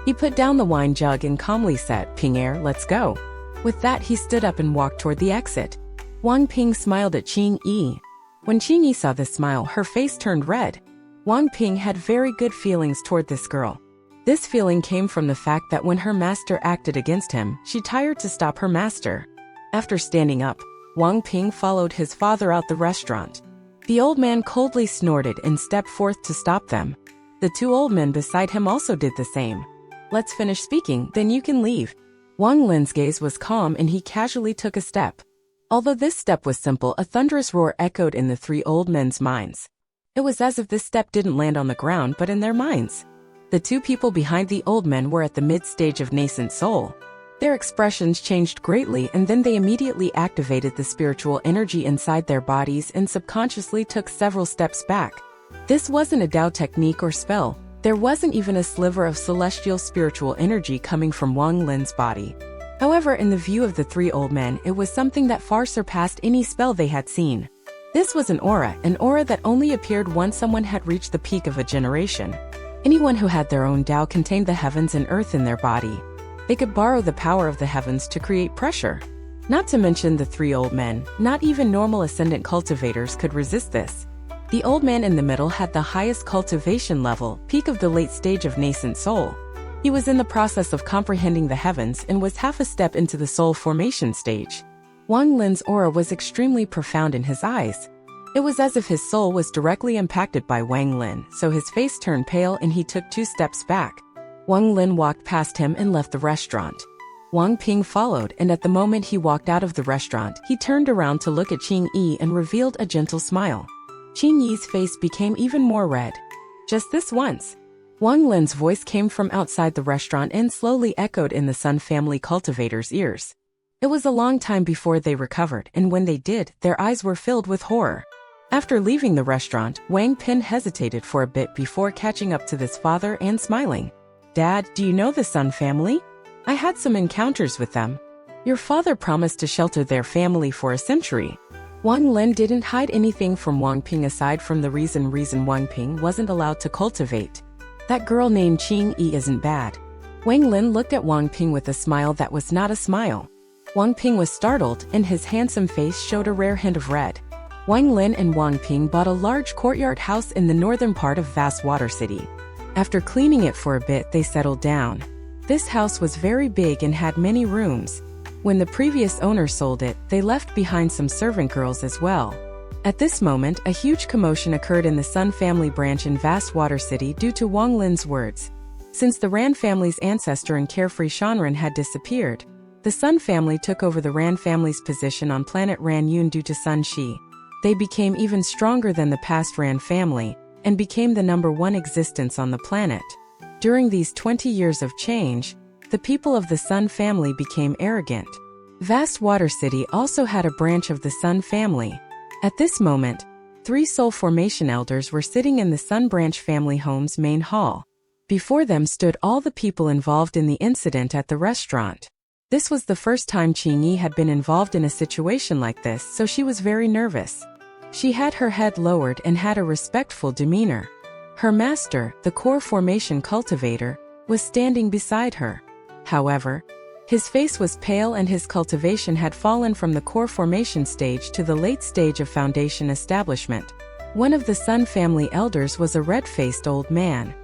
He put down the wine jug and calmly said, "Ping-er, let's go." With that, he stood up and walked toward the exit. Wang Ping smiled at Qingyi. When Qingyi saw this smile, her face turned red. Wang Ping had very good feelings toward this girl. This feeling came from the fact that when her master acted against him, she tired to stop her master. After standing up, Wang Ping followed his father out the restaurant. The old man coldly snorted and stepped forth to stop them. The 2 old men beside him also did the same. "Let's finish speaking, then you can leave." Wang Lin's gaze was calm and he casually took a step. Although this step was simple, a thunderous roar echoed in the 3 old men's minds. It was as if this step didn't land on the ground but in their minds. The 2 people behind the old men were at the mid-stage of nascent soul. Their expressions changed greatly and then they immediately activated the spiritual energy inside their bodies and subconsciously took several steps back. This wasn't a Dao technique or spell. There wasn't even a sliver of celestial spiritual energy coming from Wang Lin's body. However, in the view of the 3 old men, it was something that far surpassed any spell they had seen. This was an aura that only appeared once someone had reached the peak of a generation. Anyone who had their own Dao contained the heavens and earth in their body. They could borrow the power of the heavens to create pressure. Not to mention the 3 old men, not even normal ascendant cultivators could resist this. The old man in the middle had the highest cultivation level, peak of the late stage of nascent soul. He was in the process of comprehending the heavens and was half a step into the soul formation stage. Wang Lin's aura was extremely profound in his eyes. It was as if his soul was directly impacted by Wang Lin, so his face turned pale and he took 2 steps back. Wang Lin walked past him and left the restaurant. Wang Ping followed, and at the moment he walked out of the restaurant, he turned around to look at Qingyi and revealed a gentle smile. Qingyi's face became even more red. "Just this once." Wang Lin's voice came from outside the restaurant and slowly echoed in the Sun family cultivators' ears. It was a long time before they recovered, and when they did, their eyes were filled with horror. After leaving the restaurant, Wang Ping hesitated for a bit before catching up to his father and smiling. "Dad, do you know the Sun family? I had some encounters with them. Your father promised to shelter their family for a century." Wang Lin didn't hide anything from Wang Ping aside from the reason Wang Ping wasn't allowed to cultivate. "That girl named Qingyi isn't bad." Wang Lin looked at Wang Ping with a smile that was not a smile. Wang Ping was startled, and his handsome face showed a rare hint of red. Wang Lin and Wang Ping bought a large courtyard house in the northern part of vast water city. After cleaning it for a bit, they settled down. This house was very big and had many rooms. When the previous owner sold it, they left behind some servant girls as well. At this moment, a huge commotion occurred in the Sun family branch in vast water city due to Wang Lin's words. Since the Ran family's ancestor and carefree Shanren had disappeared, the Sun family took over the Ran family's position on planet Ran Yun due to Sun Shi. They became even stronger than the past Ran family, and became the #1 existence on the planet. During these 20 years of change, the people of the Sun family became arrogant. Vast Water City also had a branch of the Sun family. At this moment, 3 Soul Formation elders were sitting in the Sun Branch family home's main hall. Before them stood all the people involved in the incident at the restaurant. This was the first time Qingyi had been involved in a situation like this, so she was very nervous. She had her head lowered and had a respectful demeanor. Her master, the core formation cultivator, was standing beside her. However, his face was pale and his cultivation had fallen from the core formation stage to the late stage of foundation establishment. One of the Sun family elders was a red-faced old man.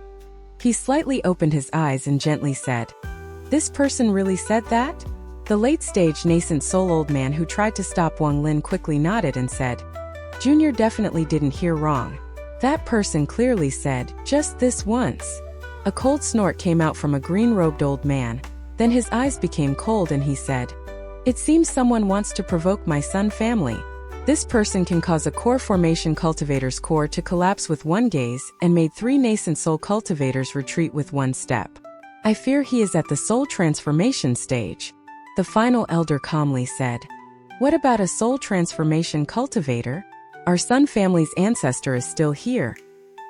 He slightly opened his eyes and gently said, "This person really said that?" The late-stage nascent soul old man who tried to stop Wang Lin quickly nodded and said, "Junior definitely didn't hear wrong. That person clearly said, just this once." A cold snort came out from a green-robed old man. Then his eyes became cold and he said, "It seems someone wants to provoke my Sun family. This person can cause a core formation cultivator's core to collapse with one gaze and made 3 nascent soul cultivators retreat with 1 step. I fear he is at the soul transformation stage." The final elder calmly said, "What about a soul transformation cultivator? Our Sun family's ancestor is still here.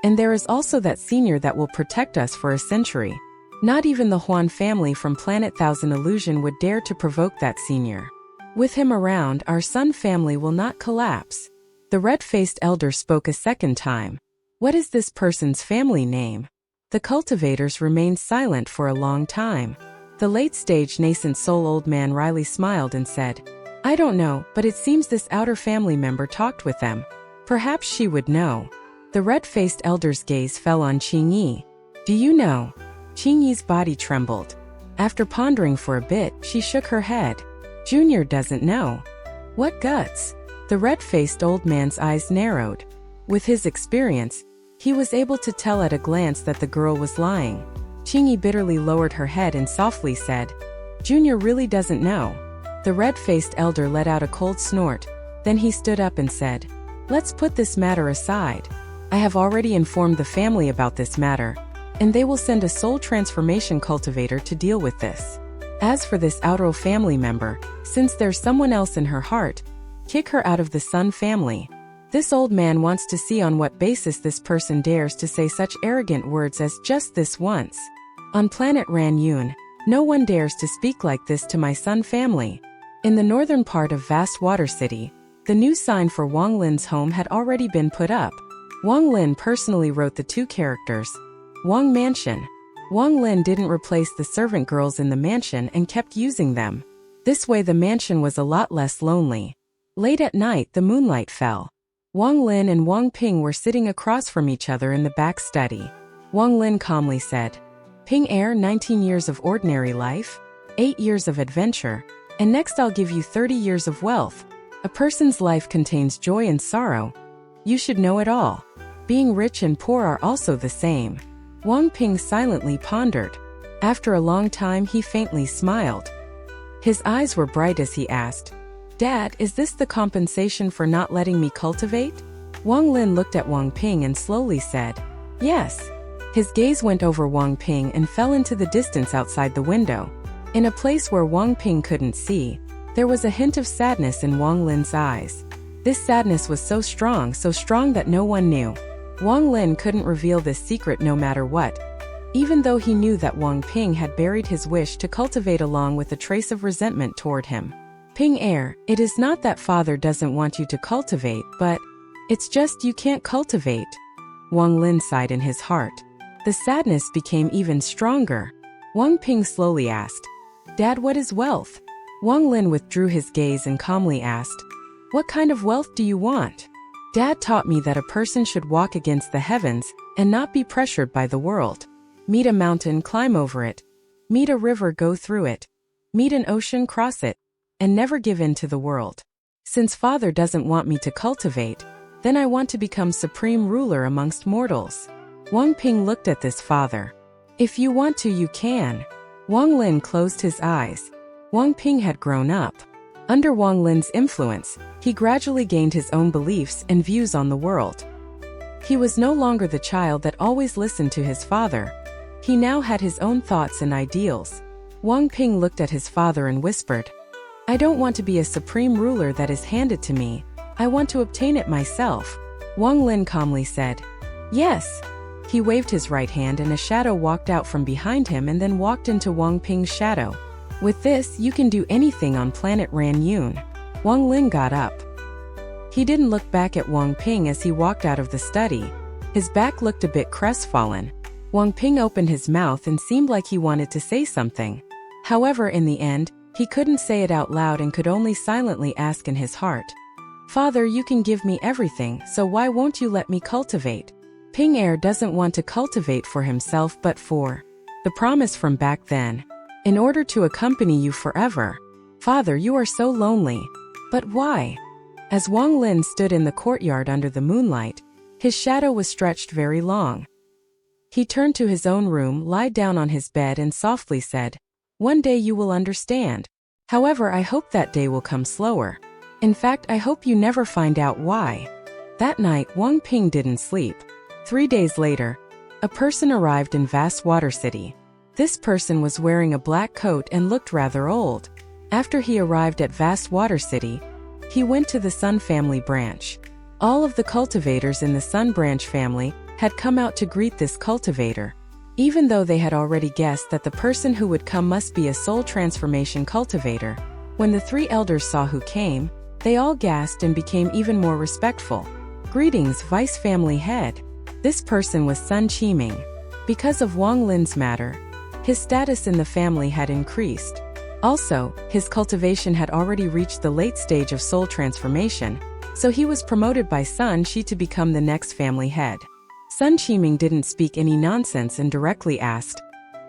And there is also that senior that will protect us for a century. Not even the Huan family from Planet Thousand Illusion would dare to provoke that senior. With him around, our Sun family will not collapse." The red-faced elder spoke a second time. "What is this person's family name?" The cultivators remained silent for a long time. The late-stage nascent soul old man wryly smiled and said, "I don't know, but it seems this outer family member talked with them. Perhaps she would know." The red-faced elder's gaze fell on Qingyi. "Do you know?" Qingyi's body trembled. After pondering for a bit, she shook her head. "Junior doesn't know." "What guts?" The red-faced old man's eyes narrowed. With his experience, he was able to tell at a glance that the girl was lying. Qingyi bitterly lowered her head and softly said, "Junior really doesn't know." The red-faced elder let out a cold snort. Then he stood up and said, "Let's put this matter aside. I have already informed the family about this matter, and they will send a soul transformation cultivator to deal with this. As for this outer family member, since there's someone else in her heart, kick her out of the Sun family." This old man wants to see on what basis this person dares to say such arrogant words as "just this once." On planet Ran Yun, no one dares to speak like this to my Sun family. In the northern part of vast water city, the new sign for Wang Lin's home had already been put up. Wang Lin personally wrote the 2 characters, Wang Mansion. Wang Lin didn't replace the servant girls in the mansion and kept using them. This way the mansion was a lot less lonely. Late at night the moonlight fell. Wang Lin and Wang Ping were sitting across from each other in the back study. Wang Lin calmly said, "Ping 19 years of ordinary life, 8 years of adventure, and next I'll give you 30 years of wealth. A person's life contains joy and sorrow. You should know it all. Being rich and poor are also the same." Wang Ping silently pondered. After a long time he faintly smiled. His eyes were bright as he asked, "Dad, is this the compensation for not letting me cultivate?" Wang Lin looked at Wang Ping and slowly said, "Yes." His gaze went over Wang Ping and fell into the distance outside the window. In a place where Wang Ping couldn't see, there was a hint of sadness in Wang Lin's eyes. This sadness was so strong that no one knew. Wang Lin couldn't reveal this secret no matter what, even though he knew that Wang Ping had buried his wish to cultivate along with a trace of resentment toward him. "Ping, it is not that father doesn't want you to cultivate, but it's just you can't cultivate." Wang Lin sighed in his heart. The sadness became even stronger. Wang Ping slowly asked, "Dad, what is wealth?" Wang Lin withdrew his gaze and calmly asked, "What kind of wealth do you want?" Dad taught me that a person should walk against the heavens and not be pressured by the world. Meet a mountain, climb over it. Meet a river, go through it. Meet an ocean, cross it. And never give in to the world. Since Father doesn't want me to cultivate, then I want to become supreme ruler amongst mortals. Wang Ping looked at this father. If you want to, you can. Wang Lin closed his eyes. Wang Ping had grown up. Under Wang Lin's influence, he gradually gained his own beliefs and views on the world. He was no longer the child that always listened to his father. He now had his own thoughts and ideals. Wang Ping looked at his father and whispered, I don't want to be a supreme ruler that is handed to me. I want to obtain it myself. Wang Lin calmly said, Yes. He waved his right hand and a shadow walked out from behind him and then walked into Wang Ping's shadow. With this, you can do anything on planet Ran Yun. Wang Lin got up. He didn't look back at Wang Ping as he walked out of the study. His back looked a bit crestfallen. Wang Ping opened his mouth and seemed like he wanted to say something. However, in the end, he couldn't say it out loud and could only silently ask in his heart, Father, you can give me everything, so why won't you let me cultivate? Ping Er doesn't want to cultivate for himself but for the promise from back then. In order to accompany you forever. Father, you are so lonely. But why? As Wang Lin stood in the courtyard under the moonlight, his shadow was stretched very long. He turned to his own room, lied down on his bed and softly said, One day you will understand. However, I hope that day will come slower. In fact, I hope you never find out why. That night, Wang Ping didn't sleep. 3 days later, a person arrived in Vast Water City. This person was wearing a black coat and looked rather old. After he arrived at Vast Water City, he went to the Sun family branch. All of the cultivators in the Sun branch family had come out to greet this cultivator. Even though they had already guessed that the person who would come must be a soul transformation cultivator, when the 3 elders saw who came, they all gasped and became even more respectful. Greetings, Vice Family Head. This person was Sun Qiming. Because of Wang Lin's matter, his status in the family had increased. Also, his cultivation had already reached the late stage of soul transformation, so he was promoted by Sun Qi to become the next family head. Sun Qiming didn't speak any nonsense and directly asked,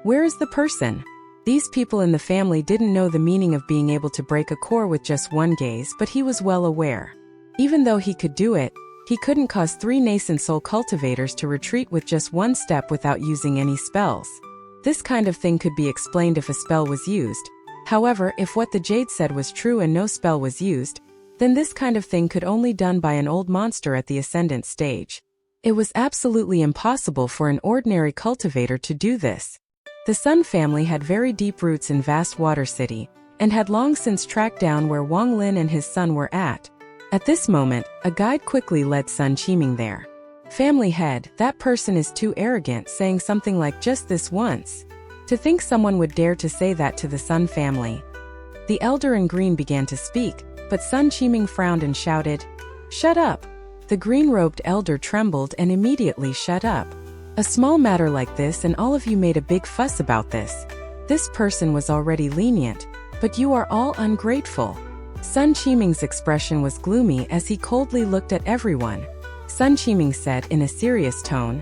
Where is the person? These people in the family didn't know the meaning of being able to break a core with just one gaze, but he was well aware. Even though he could do it, he couldn't cause 3 nascent soul cultivators to retreat with just one step without using any spells. This kind of thing could be explained if a spell was used. However, if what the Jade said was true and no spell was used, then this kind of thing could only done by an old monster at the ascendant stage. It was absolutely impossible for an ordinary cultivator to do this. The Sun family had very deep roots in Vast Water City, and had long since tracked down where Wang Lin and his son were at. At this moment, a guide quickly led Sun Qiming there. Family head, that person is too arrogant, saying something like just this once. To think someone would dare to say that to the Sun family. The elder in green began to speak, but Sun Qiming frowned and shouted, Shut up! The green-robed elder trembled and immediately shut up. A small matter like this and all of you made a big fuss about this. This person was already lenient, but you are all ungrateful. Sun Qiming's expression was gloomy as he coldly looked at everyone. Sun Qiming said in a serious tone,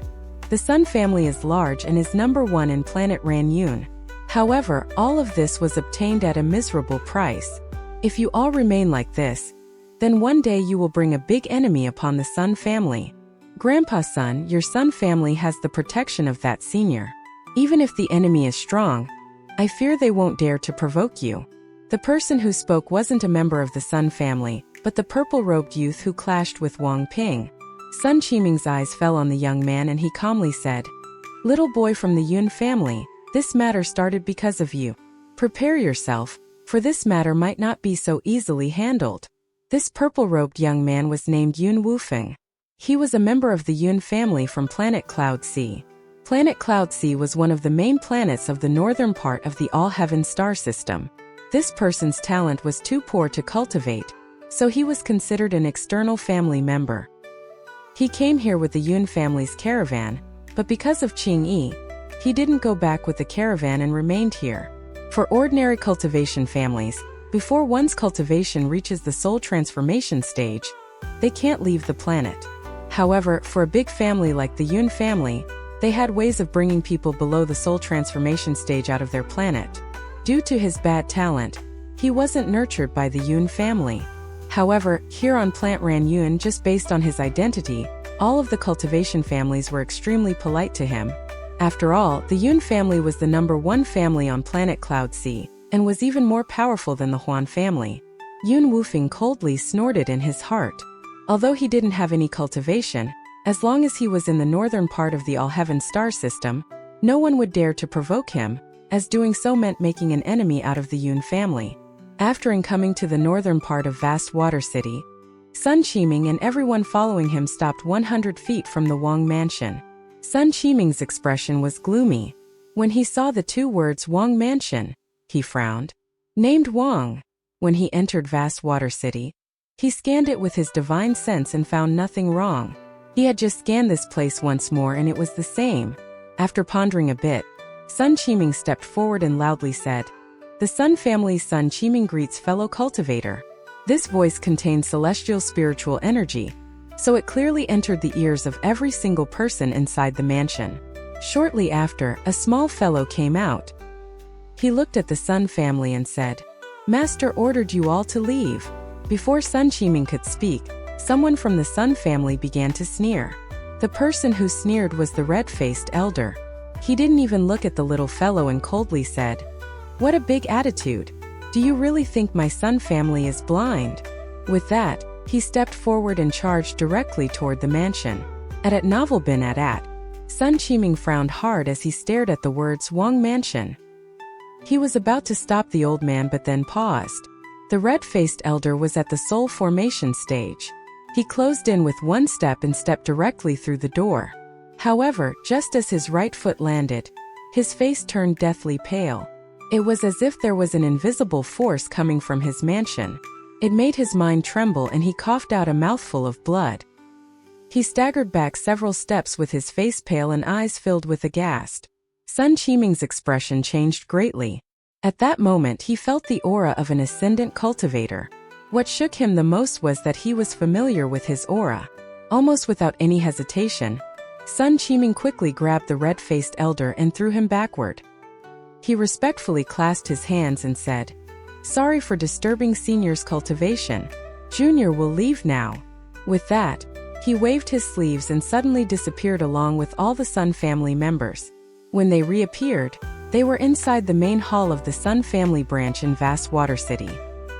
The Sun family is large and is number 1 in planet Ran Yun. However, all of this was obtained at a miserable price. If you all remain like this, then one day you will bring a big enemy upon the Sun family. Grandpa Sun, your Sun family has the protection of that senior. Even if the enemy is strong, I fear they won't dare to provoke you. The person who spoke wasn't a member of the Sun family, but the purple-robed youth who clashed with Wang Ping. Sun Qiming's eyes fell on the young man and he calmly said, Little boy from the Yun family, this matter started because of you. Prepare yourself, for this matter might not be so easily handled. This purple-robed young man was named Yun Wufeng. He was a member of the Yun family from planet Cloud Sea. Planet Cloud Sea was one of the main planets of the northern part of the All-Heaven star system. This person's talent was too poor to cultivate, so he was considered an external family member. He came here with the Yun family's caravan, but because of Qing Yi, he didn't go back with the caravan and remained here. For ordinary cultivation families, before one's cultivation reaches the soul transformation stage, They can't leave the planet. However, for a big family like the Yun family, they had ways of bringing people below the soul transformation stage out of their planet. Due to his bad talent, he wasn't nurtured by the Yun family. However, here on Plant Ran Yun, just based on his identity, all of the cultivation families were extremely polite to him. After all, the Yun family was the #1 family on planet Cloud C, and was even more powerful than the Huan family. Yun Wufeng coldly snorted in his heart. Although he didn't have any cultivation, as long as he was in the northern part of the All-Heaven star system, no one would dare to provoke him, as doing so meant making an enemy out of the Yun family. After coming to the northern part of vast water city, Sun Qiming and everyone following him stopped 100 feet from the Wang mansion. Sun Qiming's expression was gloomy. When he saw the two words Wang mansion, he frowned. Named Wang. When he entered vast water city, he scanned it with his divine sense and found nothing wrong. He had just scanned this place once more and it was the same. After pondering a bit, Sun Qiming stepped forward and loudly said, "The Sun family's Sun Qiming greets fellow cultivator." This voice contained celestial spiritual energy, so it clearly entered the ears of every single person inside the mansion. Shortly after, a small fellow came out. He looked at the Sun family and said, "Master ordered you all to leave." Before Sun Qiming could speak, someone from the Sun family began to sneer. The person who sneered was the red-faced elder. He didn't even look at the little fellow and coldly said, "What a big attitude. Do you really think my Sun family is blind?" With that, he stepped forward and charged directly toward the mansion. At Novel Bin at. Sun Qiming frowned hard as he stared at the words Wang Mansion. He was about to stop the old man but then paused. The red-faced elder was at the soul formation stage. He closed in with one step and stepped directly through the door. However, just as his right foot landed, his face turned deathly pale. It was as if there was an invisible force coming from his mansion. It made his mind tremble and he coughed out a mouthful of blood. He staggered back several steps with his face pale and eyes filled with aghast. Sun Qiming's expression changed greatly. At that moment he felt the aura of an ascendant cultivator. What shook him the most was that he was familiar with his aura. Almost without any hesitation, Sun Qiming quickly grabbed the red-faced elder and threw him backward. He respectfully clasped his hands and said, "Sorry for disturbing Senior's cultivation. Junior will leave now." With that, he waved his sleeves and suddenly disappeared along with all the Sun family members. When they reappeared, they were inside the main hall of the Sun family branch in Vast Water City.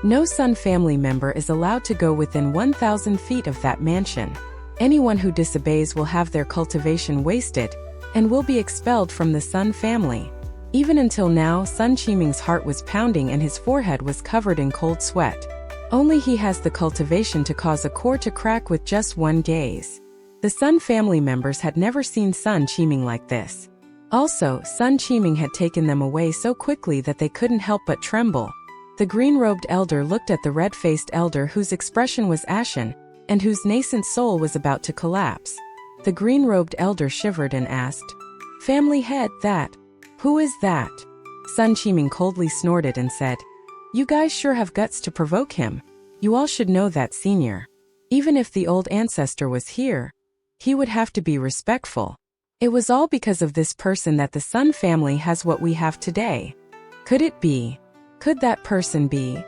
No Sun family member is allowed to go within 1,000 feet of that mansion. Anyone who disobeys will have their cultivation wasted and will be expelled from the Sun family. Even until now, Sun Qiming's heart was pounding and his forehead was covered in cold sweat. Only he has the cultivation to cause a core to crack with just one gaze. The Sun family members had never seen Sun Qiming like this. Also, Sun Qiming had taken them away so quickly that they couldn't help but tremble. The green-robed elder looked at the red-faced elder whose expression was ashen, and whose nascent soul was about to collapse. The green-robed elder shivered and asked, "Family head, that? Who is that?" Sun Qiming coldly snorted and said, "You guys sure have guts to provoke him. You all should know that, Senior. Even if the old ancestor was here, he would have to be respectful. It was all because of this person that the Sun family has what we have today. Could it be? Could that person be?"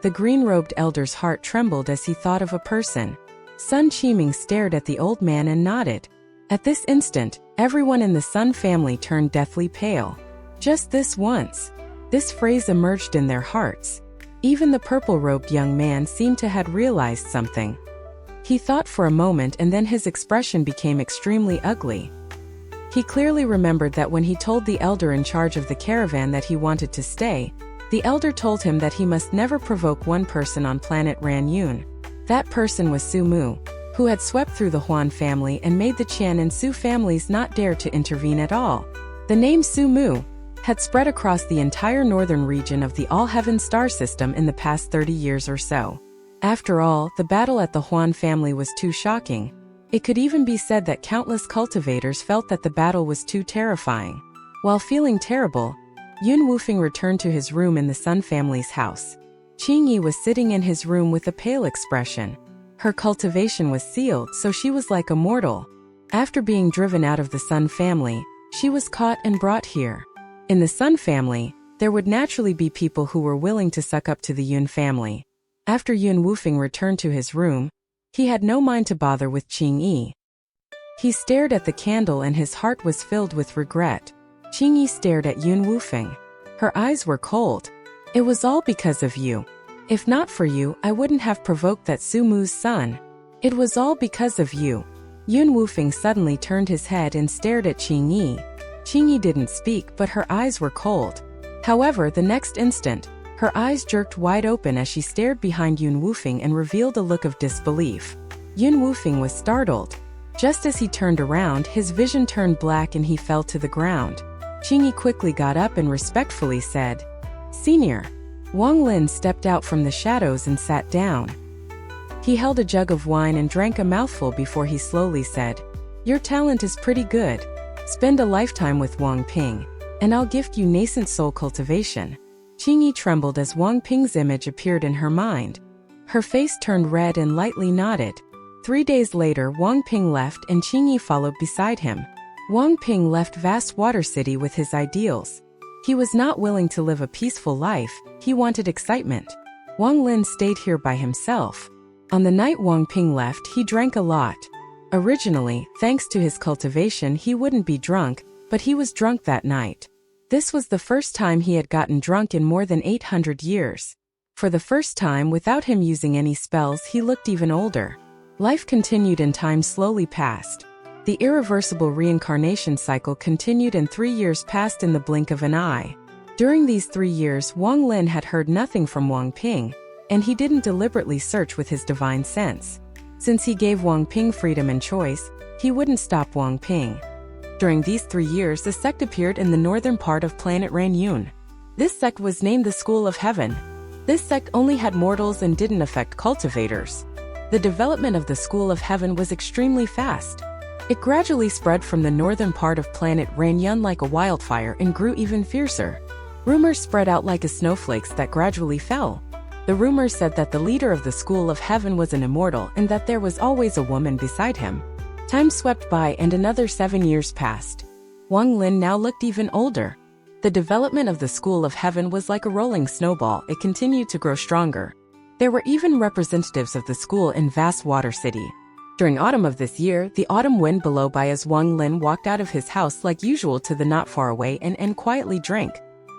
The green-robed elder's heart trembled as he thought of a person. Sun Qiming stared at the old man and nodded. At this instant, everyone in the Sun family turned deathly pale. Just this once. This phrase emerged in their hearts. Even the purple-robed young man seemed to have realized something. He thought for a moment and then his expression became extremely ugly. He clearly remembered that when he told the elder in charge of the caravan that he wanted to stay, the elder told him that he must never provoke one person on planet Ran Yun. That person was Su Mu, who had swept through the Huan family and made the Qian and Su families not dare to intervene at all. The name Su Mu had spread across the entire northern region of the All-Heaven star system in the past 30 years or so. After all, the battle at the Huan family was too shocking. It could even be said that countless cultivators felt that the battle was too terrifying. While feeling terrible, Yun Wufeng returned to his room in the Sun family's house. Qingyi was sitting in his room with a pale expression. Her cultivation was sealed, so she was like a mortal. After being driven out of the Sun family, she was caught and brought here. In the Sun family, there would naturally be people who were willing to suck up to the Yun family. After Yun Wufeng returned to his room, he had no mind to bother with Qingyi. He stared at the candle and his heart was filled with regret. Qingyi stared at Yun Wufeng. Her eyes were cold. It was all because of you. If not for you, I wouldn't have provoked that Su Mu's son. It was all because of you. Yun Wufeng suddenly turned his head and stared at Qingyi. Qingyi didn't speak, but her eyes were cold. However, the next instant, her eyes jerked wide open as she stared behind Yun Wufeng and revealed a look of disbelief. Yun Wufeng was startled. Just as he turned around, his vision turned black and he fell to the ground. Qingyi quickly got up and respectfully said, "Senior." Wang Lin stepped out from the shadows and sat down. He held a jug of wine and drank a mouthful before he slowly said, "Your talent is pretty good. Spend a lifetime with Wang Ping, and I'll gift you nascent soul cultivation." Qingyi trembled as Wang Ping's image appeared in her mind. Her face turned red and lightly nodded. 3 days later, Wang Ping left and Qingyi followed beside him. Wang Ping left vast Water City with his ideals. He was not willing to live a peaceful life, he wanted excitement. Wang Lin stayed here by himself. On the night Wang Ping left, he drank a lot. Originally, thanks to his cultivation, he wouldn't be drunk, but he was drunk that night. This was the first time he had gotten drunk in more than 800 years. For the first time, without him using any spells, he looked even older. Life continued and time slowly passed. The irreversible reincarnation cycle continued and 3 years passed in the blink of an eye. During these 3 years, Wang Lin had heard nothing from Wang Ping, and he didn't deliberately search with his divine sense. Since he gave Wang Ping freedom and choice, he wouldn't stop Wang Ping. During these 3 years, a sect appeared in the northern part of planet Ranyun. This sect was named the School of Heaven. This sect only had mortals and didn't affect cultivators. The development of the School of Heaven was extremely fast. It gradually spread from the northern part of planet Ranyun like a wildfire and grew even fiercer. Rumors spread out like snowflakes that gradually fell. The rumors said that the leader of the School of Heaven was an immortal and that there was always a woman beside him. Time swept by and another 7 years passed. Wang Lin now looked even older. The development of the School of Heaven was like a rolling snowball, it continued to grow stronger. There were even representatives of the school in vast Water City. During autumn of this year, the autumn wind blew by as Wang Lin walked out of his house like usual to the not far away and quietly drank.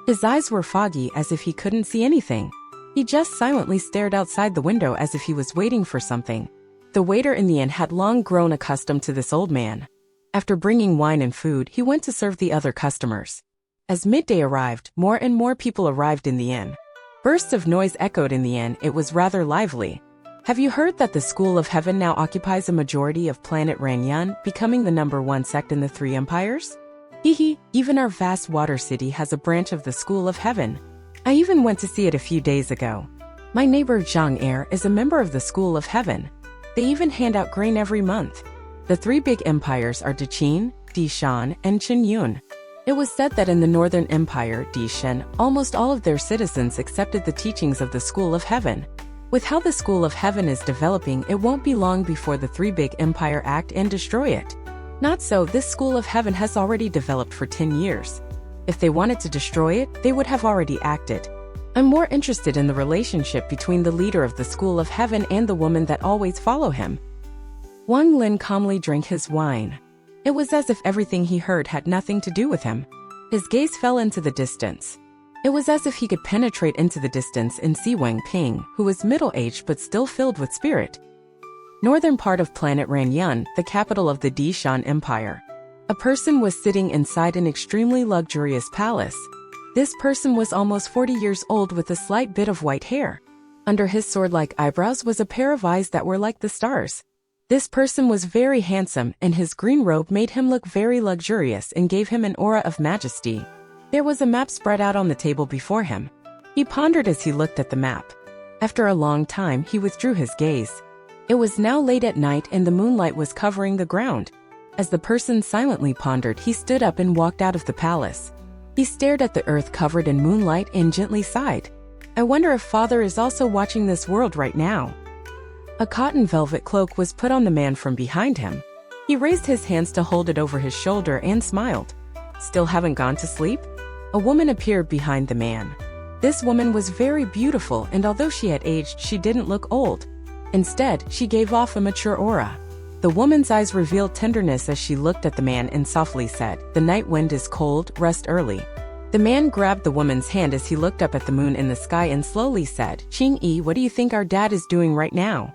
His eyes were foggy as if he couldn't see anything. He just silently stared outside the window as if he was waiting for something. The waiter in the inn had long grown accustomed to this old man. After bringing wine and food, he went to serve the other customers. As midday arrived, more and more people arrived in the inn. Bursts of noise echoed in the inn, it was rather lively. Have you heard that the School of Heaven now occupies a majority of planet Ranyun, becoming the #1 sect in the 3 empires? Hehe, even our vast Water City has a branch of the School of Heaven. I even went to see it a few days ago. My neighbor Zhang Er is a member of the School of Heaven. They even hand out grain every month. The 3 big empires are Diqin, Dishan, and Qinyun. It was said that in the Northern Empire, Dishan, almost all of their citizens accepted the teachings of the School of Heaven. With how the School of Heaven is developing, it won't be long before the 3 big empire act and destroy it. Not so, this School of Heaven has already developed for 10 years. If they wanted to destroy it, they would have already acted. I'm more interested in the relationship between the leader of the School of Heaven and the woman that always follow him. Wang Lin calmly drank his wine. It was as if everything he heard had nothing to do with him. His gaze fell into the distance. It was as if he could penetrate into the distance and see Wang Ping, who was middle-aged but still filled with spirit. Northern part of planet Ranyun, the capital of the Dishan Empire. A person was sitting inside an extremely luxurious palace. This person was almost 40 years old with a slight bit of white hair. Under his sword-like eyebrows was a pair of eyes that were like the stars. This person was very handsome and his green robe made him look very luxurious and gave him an aura of majesty. There was a map spread out on the table before him. He pondered as he looked at the map. After a long time, he withdrew his gaze. It was now late at night and the moonlight was covering the ground. As the person silently pondered, he stood up and walked out of the palace. He stared at the earth covered in moonlight and gently sighed. I wonder if Father is also watching this world right now. A cotton velvet cloak was put on the man from behind him. He raised his hands to hold it over his shoulder and smiled. Still haven't gone to sleep? A woman appeared behind the man. This woman was very beautiful, and although she had aged, she didn't look old. Instead, she gave off a mature aura. The woman's eyes revealed tenderness as she looked at the man and softly said, "The night wind is cold, rest early." The man grabbed the woman's hand as he looked up at the moon in the sky and slowly said, "Qing-yi, what do you think our dad is doing right now?"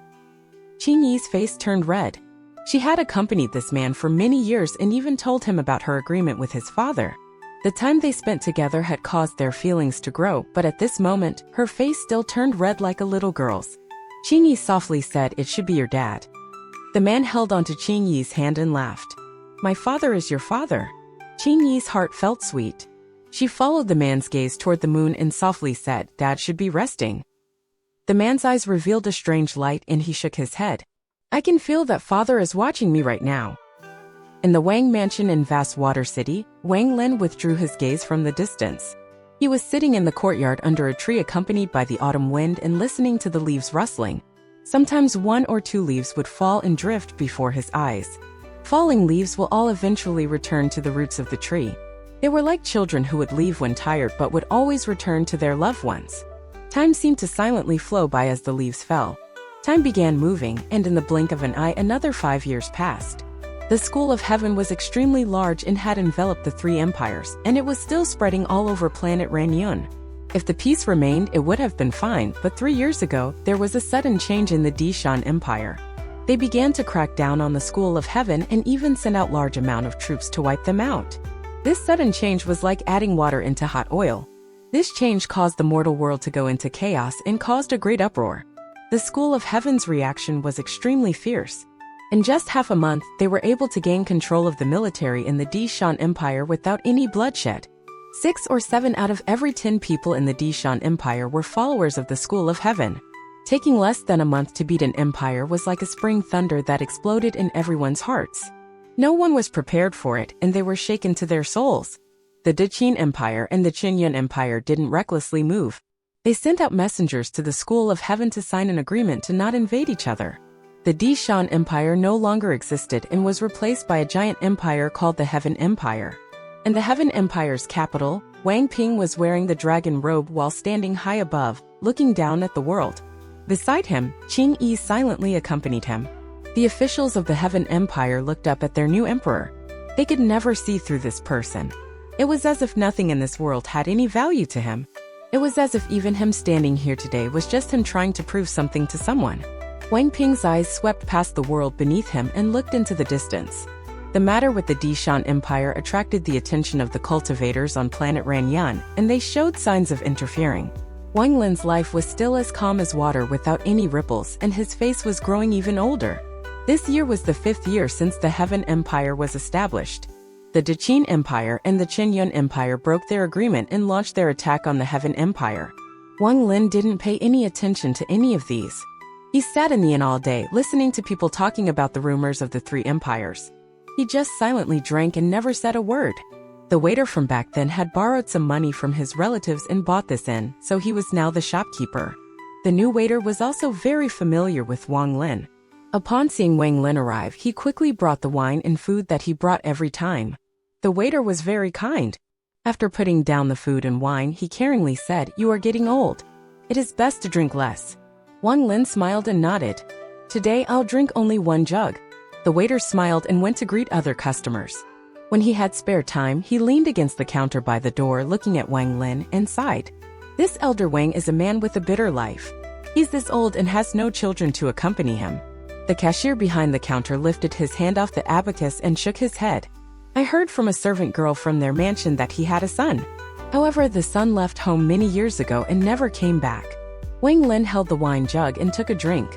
Qing-yi's face turned red. She had accompanied this man for many years and even told him about her agreement with his father. The time they spent together had caused their feelings to grow, but at this moment, her face still turned red like a little girl's. Qing-yi softly said, "It should be your dad." The man held onto Qing-yi's hand and laughed. "My father is your father." Qing-yi's heart felt sweet. She followed the man's gaze toward the moon and softly said, "Dad should be resting." The man's eyes revealed a strange light and he shook his head. "I can feel that father is watching me right now." In the Wang mansion in vast water city, Wang Lin withdrew his gaze from the distance. He was sitting in the courtyard under a tree accompanied by the autumn wind and listening to the leaves rustling. Sometimes 1 or 2 leaves would fall and drift before his eyes. Falling leaves will all eventually return to the roots of the tree. They were like children who would leave when tired but would always return to their loved ones. Time seemed to silently flow by as the leaves fell. Time began moving, and in the blink of an eye another 5 years passed. The school of heaven was extremely large and had enveloped the 3 empires, and it was still spreading all over planet Ranyun. If the peace remained, it would have been fine, but 3 years ago, there was a sudden change in the XIAN Empire. They began to crack down on the school of heaven and even sent out large amount of troops to wipe them out. This sudden change was like adding water into hot oil. This change caused the mortal world to go into chaos and caused a great uproar. The school of heaven's reaction was extremely fierce. In just half a month, they were able to gain control of the military in the XIAN Empire without any bloodshed. 6 or 7 out of every 10 people in the XIAN Empire were followers of the School of Heaven. Taking less than a month to beat an empire was like a spring thunder that exploded in everyone's hearts. No one was prepared for it, and they were shaken to their souls. The XIAN Empire and the XIAN Empire didn't recklessly move. They sent out messengers to the School of Heaven to sign an agreement to not invade each other. The XIAN Empire no longer existed and was replaced by a giant empire called the Heaven Empire. In the Heaven Empire's capital, Wang Ping was wearing the dragon robe while standing high above, looking down at the world. Beside him, Qing-yi silently accompanied him. The officials of the Heaven Empire looked up at their new emperor. They could never see through this person. It was as if nothing in this world had any value to him. It was as if even him standing here today was just him trying to prove something to someone. Wang Ping's eyes swept past the world beneath him and looked into the distance. The matter with the XIAN Empire attracted the attention of the cultivators on planet Ranyun, and they showed signs of interfering. Wang Lin's life was still as calm as water without any ripples, and his face was growing even older. This year was the 5th year since the Heaven Empire was established. The XIAN Empire and the XIAN Empire broke their agreement and launched their attack on the Heaven Empire. Wang Lin didn't pay any attention to any of these. He sat in the inn all day, listening to people talking about the rumors of the 3 empires. He just silently drank and never said a word. The waiter from back then had borrowed some money from his relatives and bought this inn, so he was now the shopkeeper. The new waiter was also very familiar with Wang Lin. Upon seeing Wang Lin arrive, he quickly brought the wine and food that he brought every time. The waiter was very kind. After putting down the food and wine, he caringly said, "You are getting old. It is best to drink less." Wang Lin smiled and nodded. "Today I'll drink only 1 jug." The waiter smiled and went to greet other customers. When he had spare time, he leaned against the counter by the door looking at Wang Lin and sighed. This elder Wang is a man with a bitter life. He's this old and has no children to accompany him. The cashier behind the counter lifted his hand off the abacus and shook his head. "I heard from a servant girl from their mansion that he had a son. However, the son left home many years ago and never came back." Wang Lin held the wine jug and took a drink.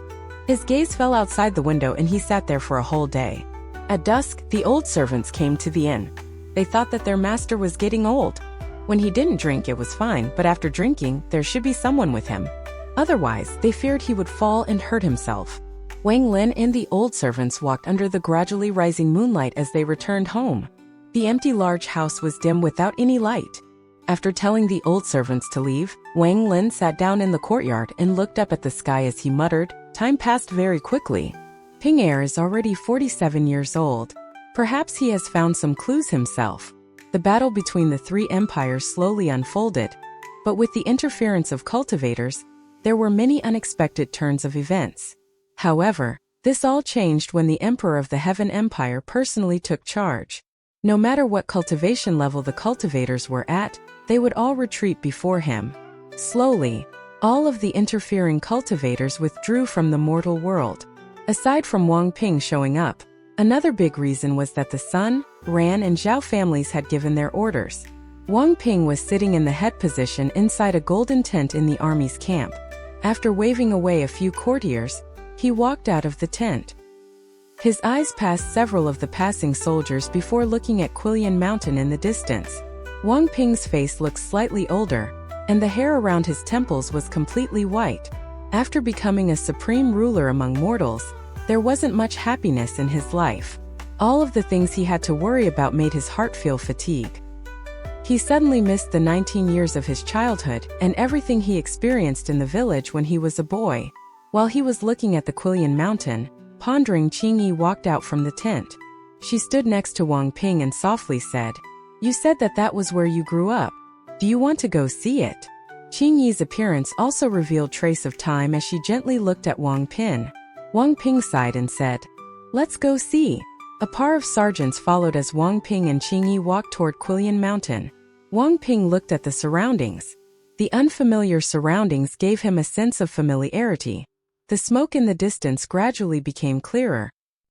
His gaze fell outside the window and he sat there for a whole day. At dusk, the old servants came to the inn. They thought that their master was getting old. When he didn't drink, it was fine, but after drinking, there should be someone with him. Otherwise, they feared he would fall and hurt himself. Wang Lin and the old servants walked under the gradually rising moonlight as they returned home. The empty large house was dim without any light. After telling the old servants to leave, Wang Lin sat down in the courtyard and looked up at the sky as he muttered, "Time passed very quickly. Ping Er is already 47 years old. Perhaps he has found some clues himself." The battle between the three empires slowly unfolded, but with the interference of cultivators, there were many unexpected turns of events. However, this all changed when the Emperor of the Heaven Empire personally took charge. No matter what cultivation level the cultivators were at, they would all retreat before him. Slowly, all of the interfering cultivators withdrew from the mortal world. Aside from Wang Ping showing up, another big reason was that the Sun, Ran and Zhao families had given their orders. Wang Ping was sitting in the head position inside a golden tent in the army's camp. After waving away a few courtiers, he walked out of the tent. His eyes passed several of the passing soldiers before looking at XIAN Mountain in the distance. Wang Ping's face looked slightly older, and the hair around his temples was completely white. After becoming a supreme ruler among mortals, there wasn't much happiness in his life. All of the things he had to worry about made his heart feel fatigue. He suddenly missed the 19 years of his childhood and everything he experienced in the village when he was a boy. While he was looking at the XIAN Mountain, pondering, Qingyi walked out from the tent. She stood next to Wang Ping and softly said, "You said that was where you grew up. Do you want to go see it?" Qingyi's appearance also revealed trace of time as she gently looked at Wang Ping. Wang Ping sighed and said, "Let's go see." A par of sergeants followed as Wang Ping and Qingyi walked toward XIAN Mountain. Wang Ping looked at the surroundings. The unfamiliar surroundings gave him a sense of familiarity. The smoke in the distance gradually became clearer.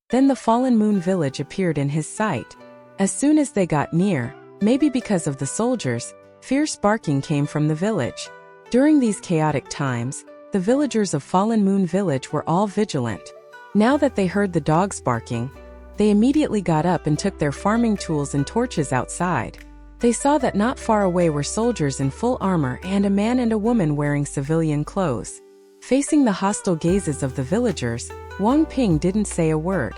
Then the fallen moon village appeared in his sight. As soon as they got near, maybe because of the soldiers, fierce barking came from the village. During these chaotic times, the villagers of Fallen Moon Village were all vigilant. Now that they heard the dogs barking, they immediately got up and took their farming tools and torches outside. They saw that not far away were soldiers in full armor and a man and a woman wearing civilian clothes. Facing the hostile gazes of the villagers, Wang Ping didn't say a word.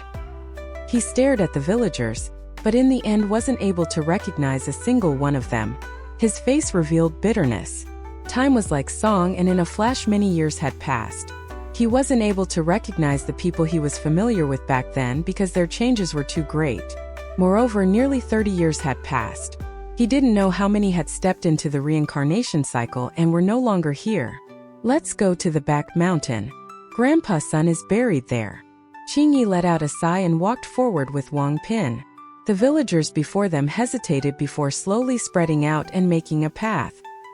He stared at the villagers, but in the end wasn't able to recognize a single one of them. His face revealed bitterness. Time was like song, and in a flash many years had passed. He wasn't able to recognize the people he was familiar with back then because their changes were too great. Moreover, nearly 30 years had passed. He didn't know how many had stepped into the reincarnation cycle and were no longer here. "Let's go to the back mountain. Grandpa's son is buried there." Qingyi let out a sigh and walked forward with Wang Ping. The villagers before them hesitated before slowly spreading out and making a path.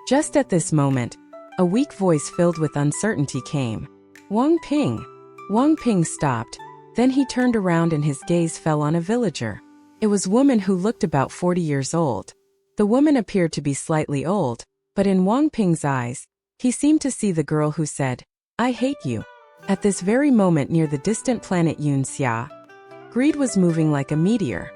Just at this moment, a weak voice filled with uncertainty came. "Wang Ping." Wang Ping stopped, then he turned around and his gaze fell on a villager. It was a woman who looked about 40 years old. The woman appeared to be slightly old, but in Wang Ping's eyes, he seemed to see the girl who said, "I hate you." At this very moment near the distant planet Yunxia, greed was moving like a meteor.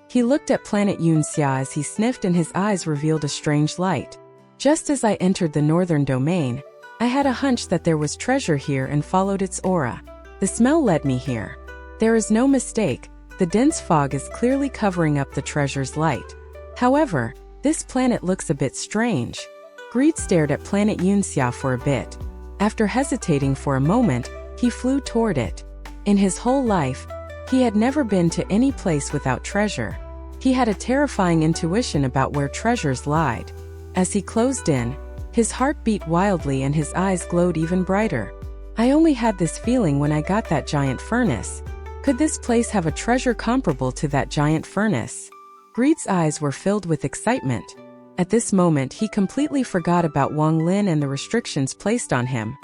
He looked at planet Yunxia as he sniffed and his eyes revealed a strange light. "Just as I entered the northern domain, I had a hunch that there was treasure here and followed its aura. The smell led me here. There is no mistake, the dense fog is clearly covering up the treasure's light. However, this planet looks a bit strange." Greed stared at planet Yunxia for a bit. After hesitating for a moment, he flew toward it. In his whole life, he had never been to any place without treasure. He had a terrifying intuition about where treasures lied. As he closed in, his heart beat wildly and his eyes glowed even brighter. "I only had this feeling when I got that giant furnace. Could this place have a treasure comparable to that giant furnace?" Greed's eyes were filled with excitement. At this moment, he completely forgot about Wang Lin and the restrictions placed on him.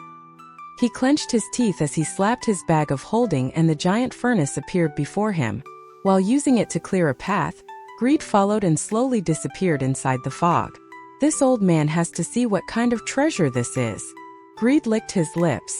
He clenched his teeth as he slapped his bag of holding and the giant furnace appeared before him. While using it to clear a path, Greed followed and slowly disappeared inside the fog. "This old man has to see what kind of treasure this is." Greed licked his lips.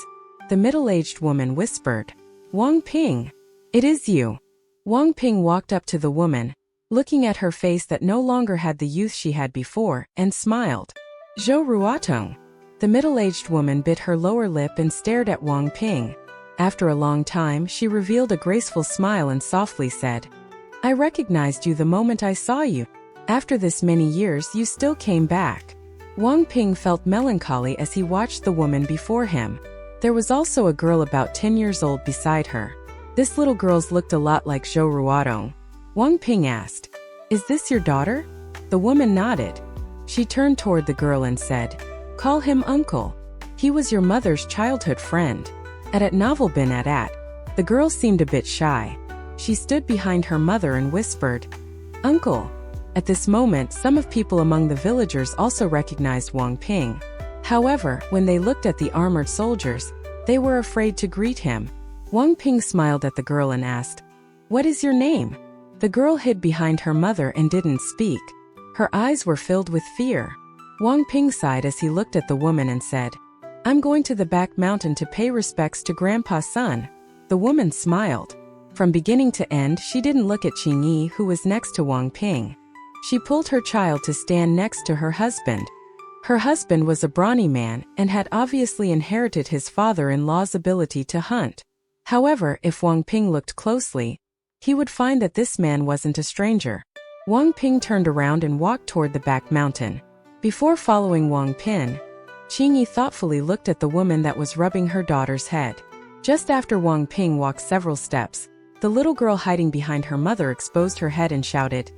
The middle-aged woman whispered, "Wang Ping, it is you." Wang Ping walked up to the woman, looking at her face that no longer had the youth she had before, and smiled. "Zhou Ruotong." The middle-aged woman bit her lower lip and stared at Wang Ping. After a long time, she revealed a graceful smile and softly said, "I recognized you the moment I saw you." After this many years you still came back." Wang Ping felt melancholy as he watched the woman before him. There was also a girl about 10 years old beside her. This little girl's looked a lot like Zhou Ruodong. Wang Ping asked, "Is this your daughter?" The woman nodded. She turned toward the girl and said, "Call him uncle. He was your mother's childhood friend." At novel bin at. The girl seemed a bit shy. She stood behind her mother and whispered, "Uncle." At this moment, some of people among the villagers also recognized Wang Ping. However, when they looked at the armored soldiers, they were afraid to greet him. Wang Ping smiled at the girl and asked, "What is your name?" The girl hid behind her mother and didn't speak. Her eyes were filled with fear. Wang Ping sighed as he looked at the woman and said, "I'm going to the back mountain to pay respects to Grandpa's son." The woman smiled. From beginning to end, she didn't look at Qingyi, who was next to Wang Ping. She pulled her child to stand next to her husband. Her husband was a brawny man and had obviously inherited his father-in-law's ability to hunt. However, if Wang Ping looked closely, he would find that this man wasn't a stranger. Wang Ping turned around and walked toward the back mountain. Before following Wang Ping, Qingyi thoughtfully looked at the woman that was rubbing her daughter's head. Just after Wang Ping walked several steps, the little girl hiding behind her mother exposed her head and shouted,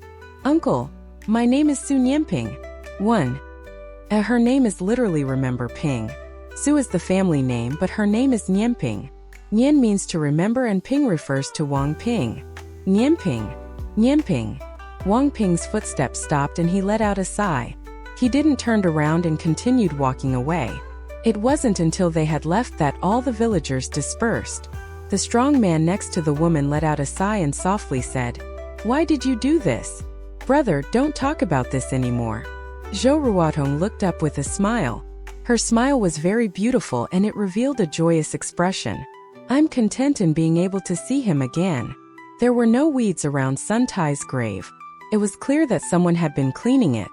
"Uncle, my name is Su Nianping." 1. Her name is literally remember Ping. Su is the family name, but her name is Nianping. Nian means to remember and Ping refers to Wang Ping. Nianping. Nianping. Wang Ping's footsteps stopped and he let out a sigh. He didn't turn around and continued walking away. It wasn't until they had left that all the villagers dispersed. The strong man next to the woman let out a sigh and softly said, "Why did you do this? Brother, don't talk about this anymore." Zhou Ruodong looked up with a smile. Her smile was very beautiful and it revealed a joyous expression. "I'm content in being able to see him again." There were no weeds around Sun Tai's grave. It was clear that someone had been cleaning it.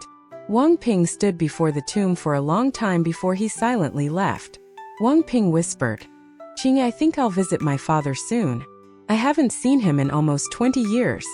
Wang Ping stood before the tomb for a long time before he silently left. Wang Ping whispered, "Qing, I think I'll visit my father soon. I haven't seen him in almost 20 years.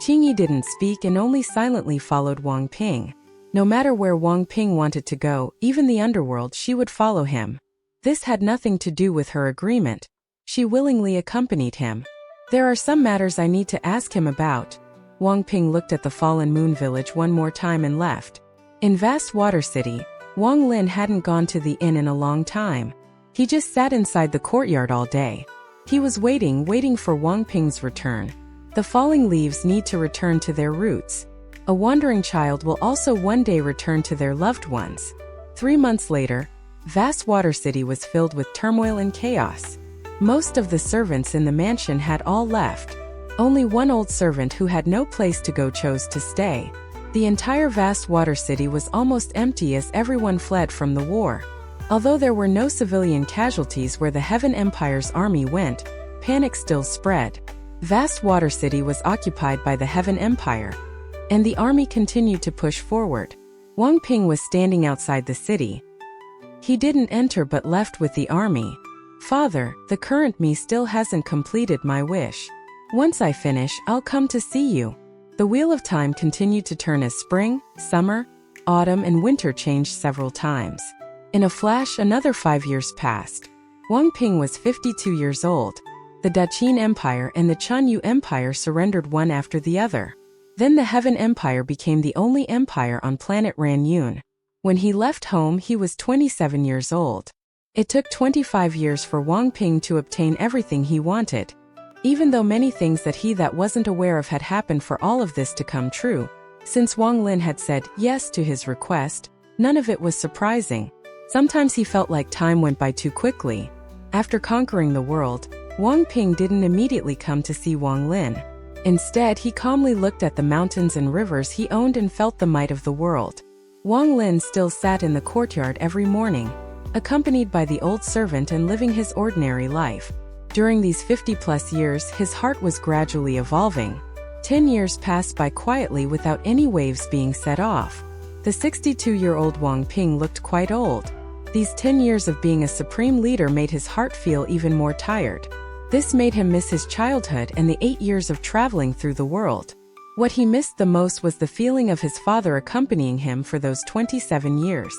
Qingyi didn't speak and only silently followed Wang Ping. No matter where Wang Ping wanted to go, even the underworld, she would follow him. This had nothing to do with her agreement. She willingly accompanied him. "There are some matters I need to ask him about." Wang Ping looked at the fallen moon village one more time and left. In vast water city, Wang Lin hadn't gone to the inn in a long time. He just sat inside the courtyard all day. He was waiting for Wang Ping's return. The falling leaves need to return to their roots. A wandering child will also one day return to their loved ones. 3 months later, vast water city was filled with turmoil and chaos. Most of the servants in the mansion had all left. Only one old servant who had no place to go chose to stay. The entire vast water city was almost empty as everyone fled from the war. Although there were no civilian casualties where the Heaven Empire's army went, panic still spread. Vast water city was occupied by the Heaven Empire, and the army continued to push forward. Wang Ping was standing outside the city. He didn't enter but left with the army. "Father, the current me still hasn't completed my wish. Once I finish, I'll come to see you." The wheel of time continued to turn as spring, summer, autumn, and winter changed several times. In a flash, another 5 years passed. Wang Ping was 52 years old. The Daqin Empire and the Chanyu Empire surrendered one after the other. Then the Heaven Empire became the only empire on planet Ranyun. When he left home, he was 27 years old. It took 25 years for Wang Ping to obtain everything he wanted. Even though many things that he wasn't aware of had happened for all of this to come true, since Wang Lin had said yes to his request, none of it was surprising. Sometimes he felt like time went by too quickly. After conquering the world, Wang Ping didn't immediately come to see Wang Lin. Instead, he calmly looked at the mountains and rivers he owned and felt the might of the world. Wang Lin still sat in the courtyard every morning, accompanied by the old servant and living his ordinary life. During these 50-plus years, his heart was gradually evolving. 10 years passed by quietly without any waves being set off. The 62-year-old Wang Ping looked quite old. These 10 years of being a supreme leader made his heart feel even more tired. This made him miss his childhood and the 8 years of traveling through the world. What he missed the most was the feeling of his father accompanying him for those 27 years.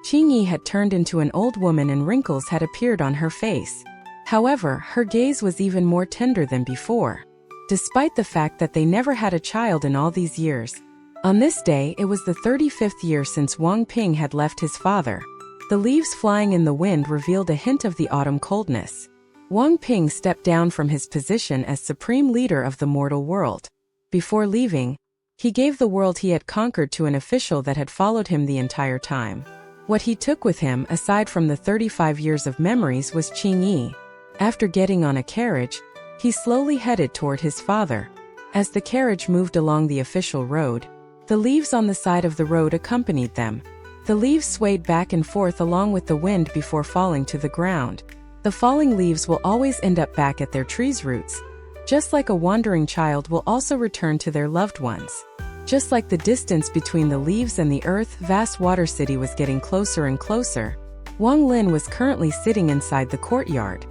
Qingyi had turned into an old woman and wrinkles had appeared on her face. However, her gaze was even more tender than before. Despite the fact that they never had a child in all these years. On this day, it was the 35th year since Wang Ping had left his father. The leaves flying in the wind revealed a hint of the autumn coldness. Wang Ping stepped down from his position as supreme leader of the mortal world. Before leaving, he gave the world he had conquered to an official that had followed him the entire time. What he took with him, aside from the 35 years of memories, was Qingyi. After getting on a carriage, he slowly headed toward his father. As the carriage moved along the official road, the leaves on the side of the road accompanied them. The leaves swayed back and forth along with the wind before falling to the ground. The falling leaves will always end up back at their tree's roots. Just like a wandering child will also return to their loved ones. Just like the distance between the leaves and the earth, vast water city was getting closer and closer. Wang Lin was currently sitting inside the courtyard.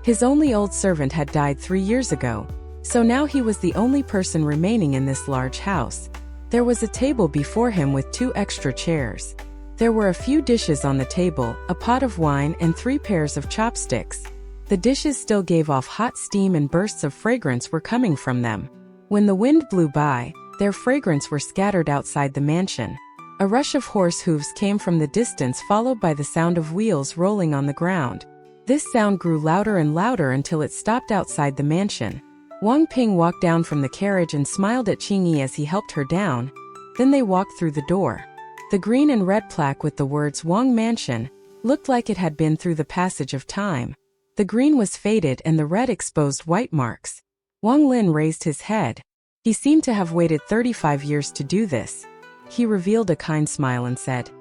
His only old servant had died 3 years ago, so now he was the only person remaining in this large house. There was a table before him with 2 extra chairs. There were a few dishes on the table, a pot of wine and 3 pairs of chopsticks. The dishes still gave off hot steam and bursts of fragrance were coming from them. When the wind blew by, their fragrance were scattered outside the mansion. A rush of horse hooves came from the distance, followed by the sound of wheels rolling on the ground. This sound grew louder and louder until it stopped outside the mansion. Wang Ping walked down from the carriage and smiled at Qingyi as he helped her down. Then they walked through the door. The green and red plaque with the words Wang Mansion looked like it had been through the passage of time. The green was faded and the red exposed white marks. Wang Lin raised his head. He seemed to have waited 35 years to do this. He revealed a kind smile and said,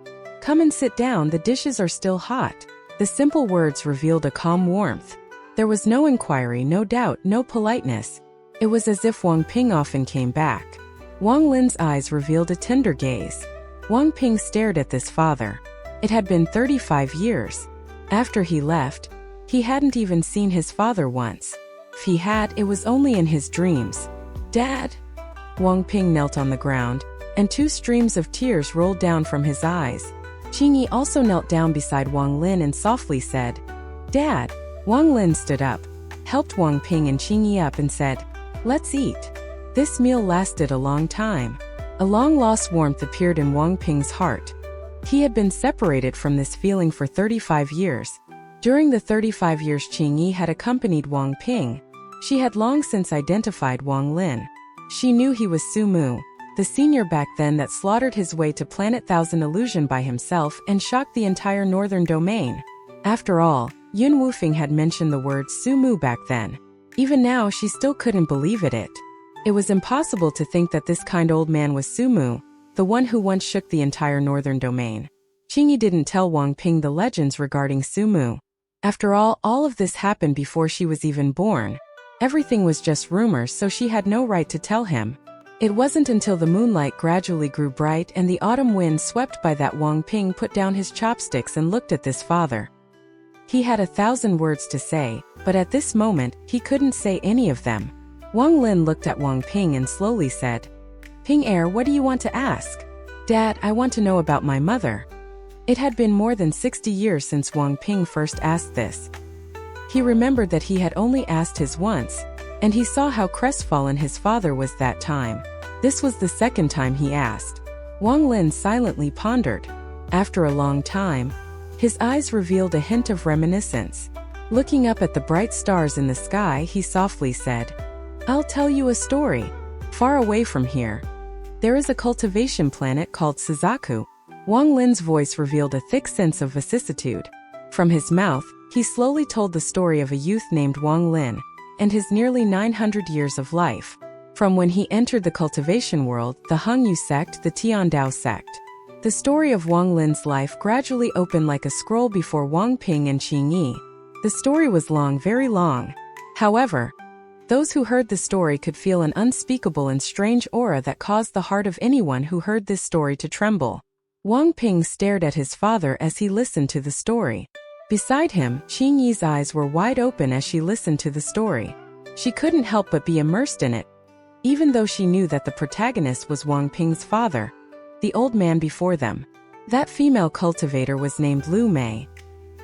"Come and sit down, the dishes are still hot." The simple words revealed a calm warmth. There was no inquiry, no doubt, no politeness. It was as if Wang Ping often came back. Wang Lin's eyes revealed a tender gaze. Wang Ping stared at this father. It had been 35 years. After he left, he hadn't even seen his father once. If he had, it was only in his dreams. "Dad?" Wang Ping knelt on the ground, and 2 streams of tears rolled down from his eyes. Qingyi also knelt down beside Wang Lin and softly said, "Dad." Wang Lin stood up, helped Wang Ping and Qingyi up and said, "Let's eat." This meal lasted a long time. A long-lost warmth appeared in Wang Ping's heart. He had been separated from this feeling for 35 years. During the 35 years Qingyi had accompanied Wang Ping, she had long since identified Wang Lin. She knew he was Su Mu, the senior back then that slaughtered his way to Planet Thousand Illusion by himself and shocked the entire northern domain. After all, Yun Wufing had mentioned the word Su Mu back then. Even now she still couldn't believe it. It was impossible to think that this kind old man was Su Mu, the one who once shook the entire northern domain. Qingyi didn't tell Wang Ping the legends regarding Su Mu. After all of this happened before she was even born. Everything was just rumors, so she had no right to tell him. It wasn't until the moonlight gradually grew bright and the autumn wind swept by that Wang Ping put down his chopsticks and looked at this father. He had 1,000 words to say, but at this moment, he couldn't say any of them. Wang Lin looked at Wang Ping and slowly said, "Ping Er, what do you want to ask?" "Dad, I want to know about my mother." It had been more than 60 years since Wang Ping first asked this. He remembered that he had only asked his once, and he saw how crestfallen his father was that time. This was the second time he asked. Wang Lin silently pondered. After a long time, his eyes revealed a hint of reminiscence. Looking up at the bright stars in the sky, he softly said, "I'll tell you a story. Far away from here, there is a cultivation planet called Suzaku." Wang Lin's voice revealed a thick sense of vicissitude. From his mouth, he slowly told the story of a youth named Wang Lin and his nearly 900 years of life. From when he entered the cultivation world, the Hengyu sect, the Tiandao sect. The story of Wang Lin's life gradually opened like a scroll before Wang Ping and Qingyi. The story was long, very long. However, those who heard the story could feel an unspeakable and strange aura that caused the heart of anyone who heard this story to tremble. Wang Ping stared at his father as he listened to the story. Beside him, Qingyi's eyes were wide open as she listened to the story. She couldn't help but be immersed in it. even though she knew that the protagonist was Wang Ping's father, the old man before them. That female cultivator was named Lu Mei.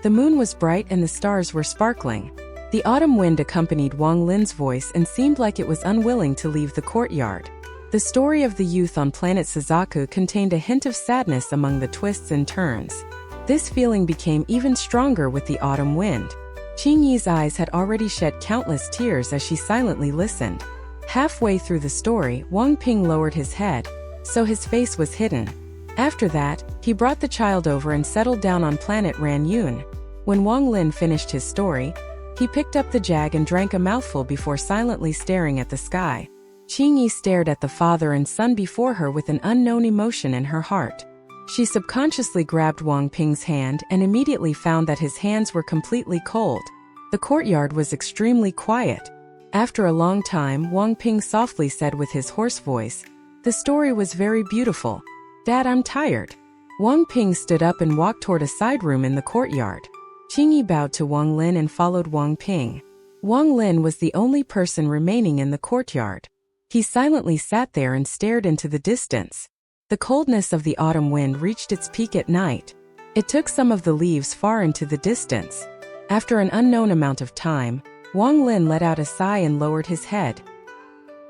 The moon was bright and the stars were sparkling. The autumn wind accompanied Wang Lin's voice and seemed like it was unwilling to leave the courtyard. The story of the youth on planet Suzaku contained a hint of sadness among the twists and turns. This feeling became even stronger with the autumn wind. Qingyi's eyes had already shed countless tears as she silently listened. Halfway through the story, Wang Ping lowered his head, so his face was hidden. After that, he brought the child over and settled down on planet Ranyun. When Wang Lin finished his story, he picked up the jug and drank a mouthful before silently staring at the sky. Qingyi stared at the father and son before her with an unknown emotion in her heart. She subconsciously grabbed Wang Ping's hand and immediately found that his hands were completely cold. The courtyard was extremely quiet. After a long time, Wang Ping softly said with his hoarse voice, "The story was very beautiful. Dad, I'm tired." Wang Ping stood up and walked toward a side room in the courtyard. Qingyi bowed to Wang Lin and followed Wang Ping. Wang Lin was the only person remaining in the courtyard. He silently sat there and stared into the distance. The coldness of the autumn wind reached its peak at night. It took some of the leaves far into the distance. After an unknown amount of time, Wang Lin let out a sigh and lowered his head.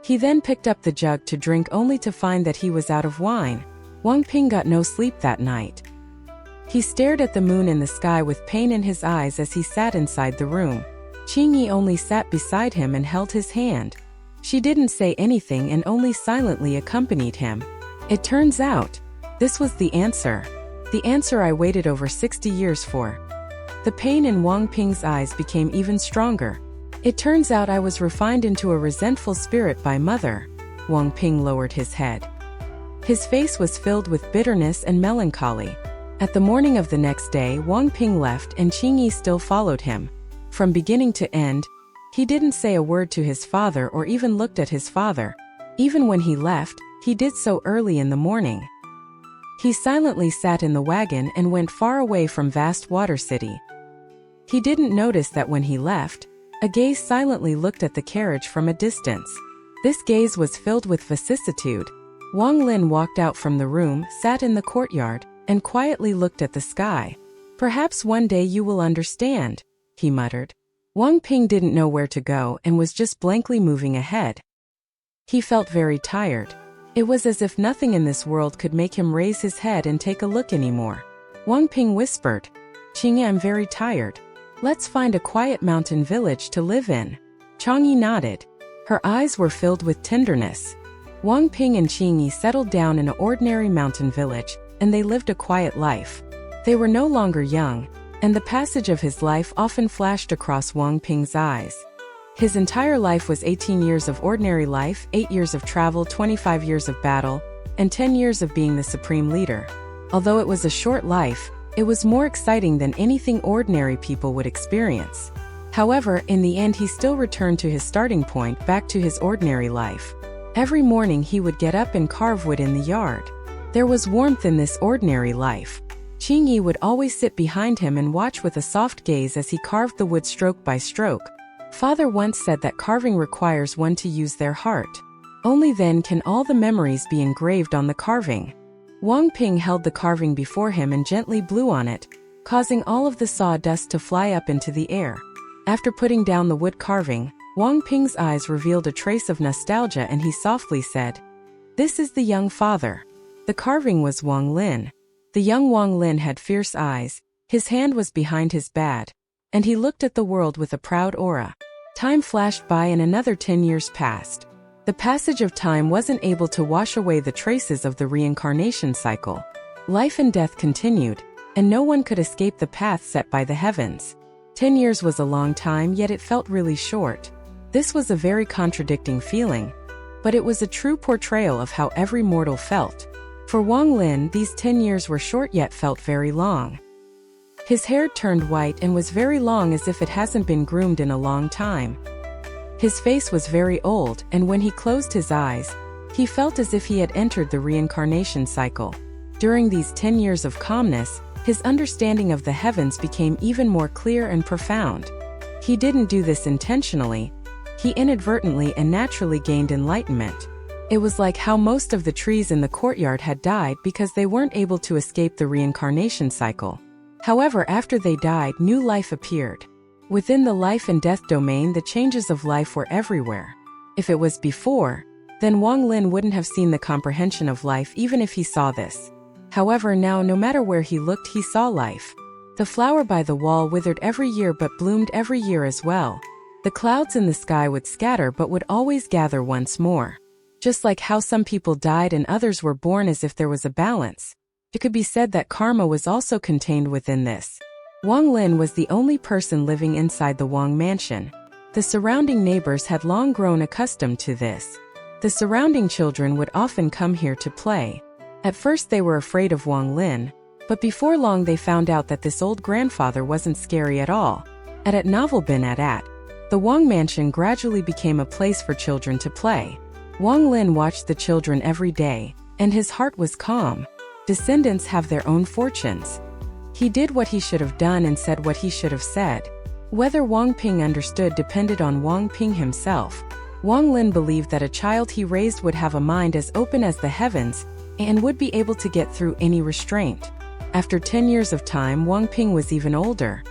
He then picked up the jug to drink only to find that he was out of wine. Wang Ping got no sleep that night. He stared at the moon in the sky with pain in his eyes as he sat inside the room. Qingyi only sat beside him and held his hand. She didn't say anything and only silently accompanied him. It turns out, this was the answer. The answer I waited over 60 years for. The pain in Wang Ping's eyes became even stronger. It turns out I was refined into a resentful spirit by mother. Wang Ping lowered his head. His face was filled with bitterness and melancholy. At the morning of the next day, Wang Ping left and Qingyi still followed him. From beginning to end, he didn't say a word to his father or even looked at his father. Even when he left, he did so early in the morning. He silently sat in the wagon and went far away from vast water city. He didn't notice that when he left, a gaze silently looked at the carriage from a distance. This gaze was filled with vicissitude. Wang Lin walked out from the room, sat in the courtyard, and quietly looked at the sky. "Perhaps one day you will understand," he muttered. Wang Ping didn't know where to go and was just blankly moving ahead. He felt very tired. It was as if nothing in this world could make him raise his head and take a look anymore. Wang Ping whispered, "Qingyi, I'm very tired. Let's find a quiet mountain village to live in." Qingyi nodded. Her eyes were filled with tenderness. Wang Ping and Qingyi settled down in an ordinary mountain village, and they lived a quiet life. They were no longer young, and the passage of his life often flashed across Wang Ping's eyes. His entire life was 18 years of ordinary life, 8 years of travel, 25 years of battle, and 10 years of being the supreme leader. Although it was a short life, it was more exciting than anything ordinary people would experience. However, in the end he still returned to his starting point, back to his ordinary life. Every morning he would get up and carve wood in the yard. There was warmth in this ordinary life. Qingyi would always sit behind him and watch with a soft gaze as he carved the wood stroke by stroke. Father once said that carving requires one to use their heart. Only then can all the memories be engraved on the carving. Wang Ping held the carving before him and gently blew on it, causing all of the sawdust to fly up into the air. After putting down the wood carving, Wang Ping's eyes revealed a trace of nostalgia and he softly said, "This is the young father." The carving was Wang Lin. The young Wang Lin had fierce eyes, his hand was behind his back, and he looked at the world with a proud aura. Time flashed by and another 10 years passed. The passage of time wasn't able to wash away the traces of the reincarnation cycle. Life and death continued, and no one could escape the path set by the heavens. 10 years was a long time, yet it felt really short. This was a very contradicting feeling, but it was a true portrayal of how every mortal felt. For Wang Lin, these 10 years were short yet felt very long. His hair turned white and was very long as if it hasn't been groomed in a long time. His face was very old, and when he closed his eyes, he felt as if he had entered the reincarnation cycle. During these 10 years of calmness, his understanding of the heavens became even more clear and profound. He didn't do this intentionally, he inadvertently and naturally gained enlightenment. It was like how most of the trees in the courtyard had died because they weren't able to escape the reincarnation cycle. However, after they died, new life appeared. Within the life and death domain, the changes of life were everywhere. If it was before, then Wang Lin wouldn't have seen the comprehension of life even if he saw this. However, now no matter where he looked, he saw life. The flower by the wall withered every year but bloomed every year as well. The clouds in the sky would scatter but would always gather once more. Just like how some people died and others were born as if there was a balance, it could be said that karma was also contained within this. Wang Lin was the only person living inside the Wang mansion. The surrounding neighbors had long grown accustomed to this. The surrounding children would often come here to play. At first they were afraid of Wang Lin, but before long they found out that this old grandfather wasn't scary at all. At novel bin at. The Wang mansion gradually became a place for children to play. Wang Lin watched the children every day, and his heart was calm. Descendants have their own fortunes. He did what he should have done and said what he should have said. Whether Wang Ping understood depended on Wang Ping himself. Wang Lin believed that a child he raised would have a mind as open as the heavens and would be able to get through any restraint. After 10 years of time, Wang Ping was even older.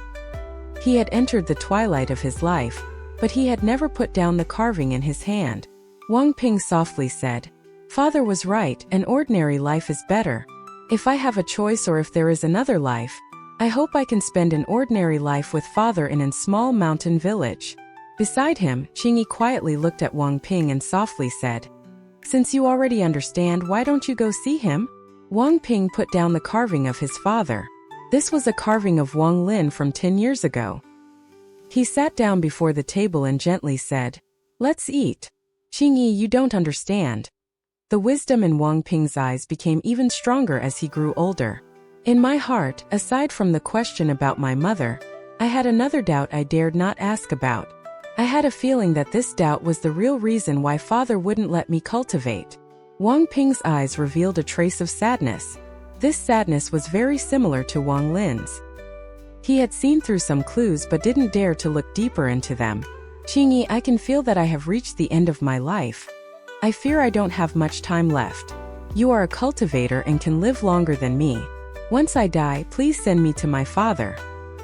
He had entered the twilight of his life, but he had never put down the carving in his hand. Wang Ping softly said, "Father was right, an ordinary life is better. If I have a choice or if there is another life, I hope I can spend an ordinary life with father in a small mountain village." Beside him, Qingyi quietly looked at Wang Ping and softly said, "Since you already understand, why don't you go see him?" Wang Ping put down the carving of his father. This was a carving of Wang Lin from 10 years ago. He sat down before the table and gently said, "Let's eat." "Qingyi, you don't understand." The wisdom in Wang Ping's eyes became even stronger as he grew older. "In my heart, aside from the question about my mother, I had another doubt I dared not ask about. I had a feeling that this doubt was the real reason why father wouldn't let me cultivate." Wang Ping's eyes revealed a trace of sadness. This sadness was very similar to Wang Lin's. He had seen through some clues but didn't dare to look deeper into them. "Qingyi, I can feel that I have reached the end of my life. I fear I don't have much time left. You are a cultivator and can live longer than me. Once I die, please send me to my father.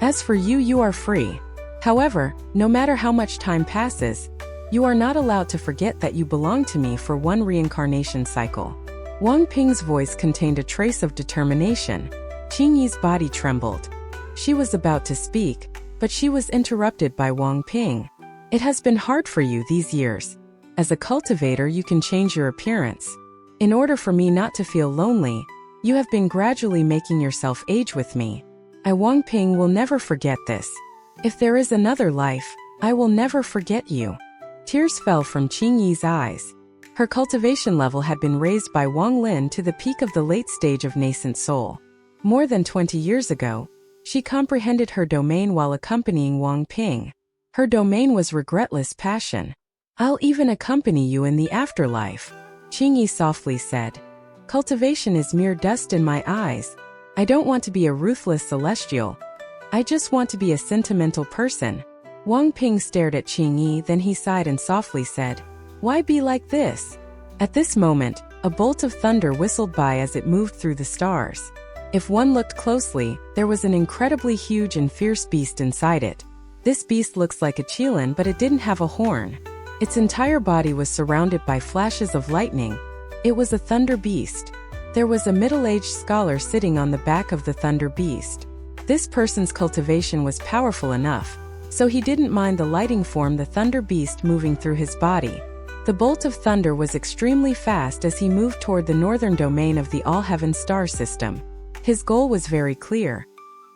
As for you, you are free. However, no matter how much time passes, you are not allowed to forget that you belong to me for one reincarnation cycle." Wang Ping's voice contained a trace of determination. Qingyi's body trembled. She was about to speak, but she was interrupted by Wang Ping. "It has been hard for you these years. As a cultivator, you can change your appearance. In order for me not to feel lonely, you have been gradually making yourself age with me. Wang Ping will never forget this. If there is another life, I will never forget you." Tears fell from Qingyi's eyes. Her cultivation level had been raised by Wang Lin to the peak of the late stage of nascent soul. More than 20 years ago, she comprehended her domain while accompanying Wang Ping. Her domain was regretless passion. "I'll even accompany you in the afterlife," Qingyi softly said. "Cultivation is mere dust in my eyes. I don't want to be a ruthless celestial. I just want to be a sentimental person." Wang Ping stared at Qingyi, then he sighed and softly said, "Why be like this?" At this moment, a bolt of thunder whistled by as it moved through the stars. If one looked closely, there was an incredibly huge and fierce beast inside it. This beast looks like a XIAN, but it didn't have a horn. Its entire body was surrounded by flashes of lightning. It was a thunder beast. There was a middle-aged scholar sitting on the back of the thunder beast. This person's cultivation was powerful enough, so he didn't mind the lighting form the thunder beast moving through his body. The bolt of thunder was extremely fast as he moved toward the northern domain of the all-heaven star system. His goal was very clear.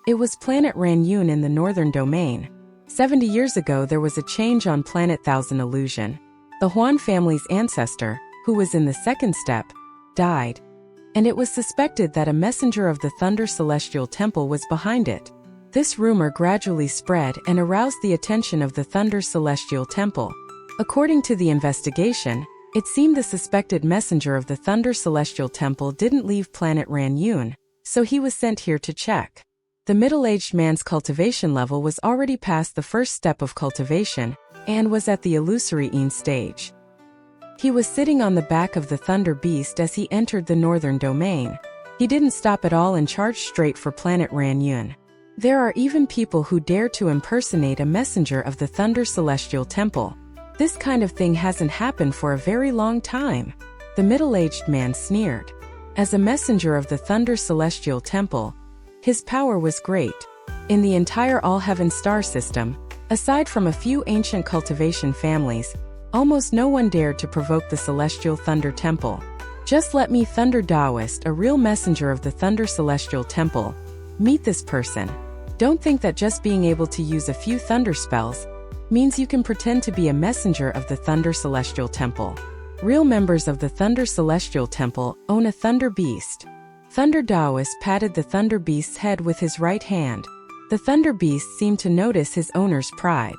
It was planet Ranyun in the northern domain. 70 years ago there was a change on planet Thousand Illusion. The Huan family's ancestor, who was in the second step, died. And it was suspected that a messenger of the Thunder Celestial Temple was behind it. This rumor gradually spread and aroused the attention of the Thunder Celestial Temple. According to the investigation, it seemed the suspected messenger of the Thunder Celestial Temple didn't leave planet Ranyun, so he was sent here to check. The middle-aged man's cultivation level was already past the first step of cultivation, and was at the illusory XIAN stage. He was sitting on the back of the Thunder Beast as he entered the northern domain. He didn't stop at all and charged straight for planet Ranyun. There are even people who dare to impersonate a messenger of the Thunder Celestial Temple. This kind of thing hasn't happened for a very long time. The middle-aged man sneered. As a messenger of the Thunder Celestial Temple, his power was great. In the entire All-Heaven star system, aside from a few ancient cultivation families, almost no one dared to provoke the Celestial Thunder Temple. Just let me, Thunder Taoist, a real messenger of the Thunder Celestial Temple, meet this person. Don't think that just being able to use a few thunder spells means you can pretend to be a messenger of the Thunder Celestial Temple. Real members of the Thunder Celestial Temple own a Thunder Beast. Thunder Taoist patted the Thunder Beast's head with his right hand. The Thunder Beast seemed to notice his owner's pride.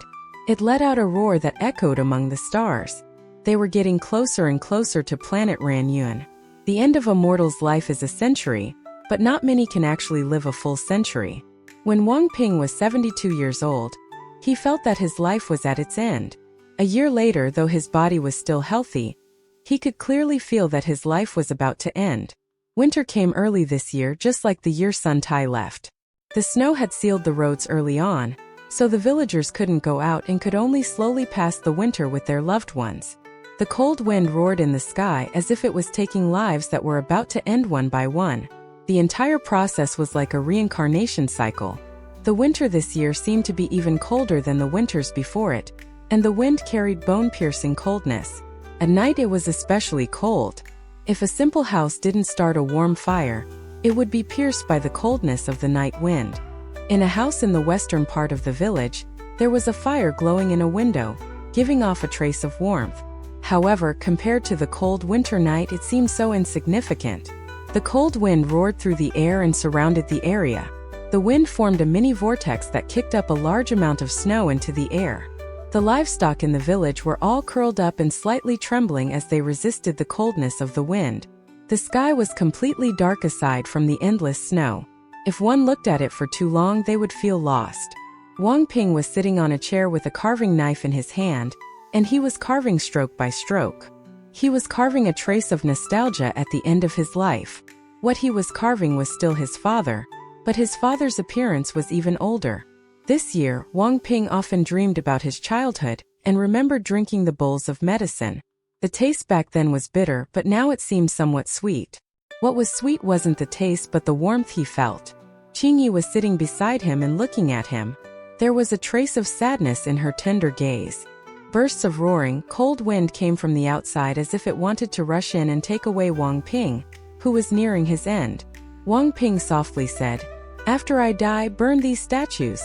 It let out a roar that echoed among the stars. They were getting closer and closer to planet Ranyun. The end of a mortal's life is a century, but not many can actually live a full century. When Wang Ping was 72 years old, he felt that his life was at its end. A year later, though his body was still healthy, he could clearly feel that his life was about to end. Winter came early this year, just like the year Sun Tai left. The snow had sealed the roads early on, so the villagers couldn't go out and could only slowly pass the winter with their loved ones. The cold wind roared in the sky as if it was taking lives that were about to end one by one. The entire process was like a reincarnation cycle. The winter this year seemed to be even colder than the winters before it, and the wind carried bone-piercing coldness. At night it was especially cold. If a simple house didn't start a warm fire, it would be pierced by the coldness of the night wind. In a house in the western part of the village, there was a fire glowing in a window, giving off a trace of warmth. However, compared to the cold winter night, it seemed so insignificant. The cold wind roared through the air and surrounded the area. The wind formed a mini vortex that kicked up a large amount of snow into the air. The livestock in the village were all curled up and slightly trembling as they resisted the coldness of the wind. The sky was completely dark aside from the endless snow. If one looked at it for too long, they would feel lost. Wang Ping was sitting on a chair with a carving knife in his hand, and he was carving stroke by stroke. He was carving a trace of nostalgia at the end of his life. What he was carving was still his father, but his father's appearance was even older. This year, Wang Ping often dreamed about his childhood and remembered drinking the bowls of medicine. The taste back then was bitter, but now it seemed somewhat sweet. What was sweet wasn't the taste but the warmth he felt. Qingyi was sitting beside him and looking at him. There was a trace of sadness in her tender gaze. Bursts of roaring, cold wind came from the outside as if it wanted to rush in and take away Wang Ping, who was nearing his end. Wang Ping softly said, "After I die, burn these statues."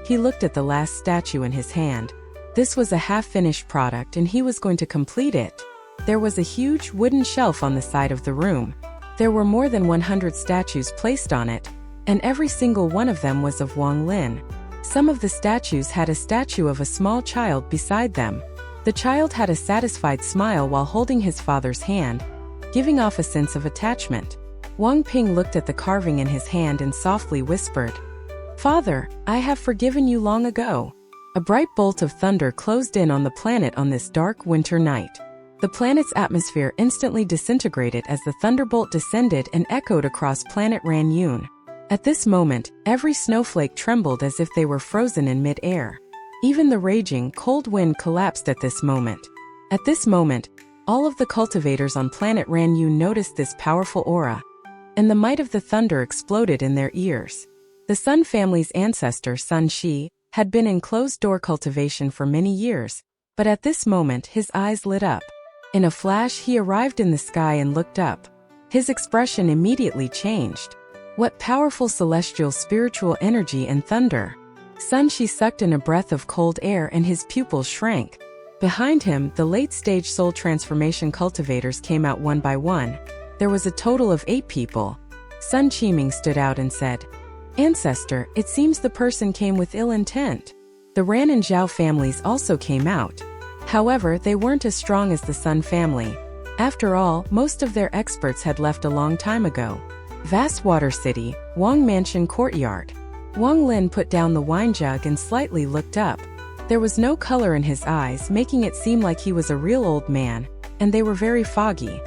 He looked at the last statue in his hand. This was a half-finished product and he was going to complete it. There was a huge wooden shelf on the side of the room. There were more than 100 statues placed on it, and every single one of them was of Wang Lin. Some of the statues had a statue of a small child beside them. The child had a satisfied smile while holding his father's hand, giving off a sense of attachment. Wang Ping looked at the carving in his hand and softly whispered, "Father, I have forgiven you long ago." A bright bolt of thunder closed in on the planet on this dark winter night. The planet's atmosphere instantly disintegrated as the thunderbolt descended and echoed across planet Ranyun. At this moment, every snowflake trembled as if they were frozen in mid-air. Even the raging, cold wind collapsed at this moment. At this moment, all of the cultivators on planet Ranyun noticed this powerful aura, and the might of the thunder exploded in their ears. The Sun family's ancestor, Sun Shi, had been in closed-door cultivation for many years, but at this moment his eyes lit up. In a flash he arrived in the sky and looked up. His expression immediately changed. What powerful celestial spiritual energy and thunder! Sun Shi sucked in a breath of cold air and his pupils shrank. Behind him, the late-stage soul transformation cultivators came out one by one. There was a total of 8 people. Sun Qiming stood out and said, "Ancestor, it seems the person came with ill intent." The Ran and Zhao families also came out. However, they weren't as strong as the Sun family. After all, most of their experts had left a long time ago. Vast Water City, Wang Mansion Courtyard. Wang Lin put down the wine jug and slightly looked up. There was no color in his eyes, making it seem like he was a real old man, and they were very foggy.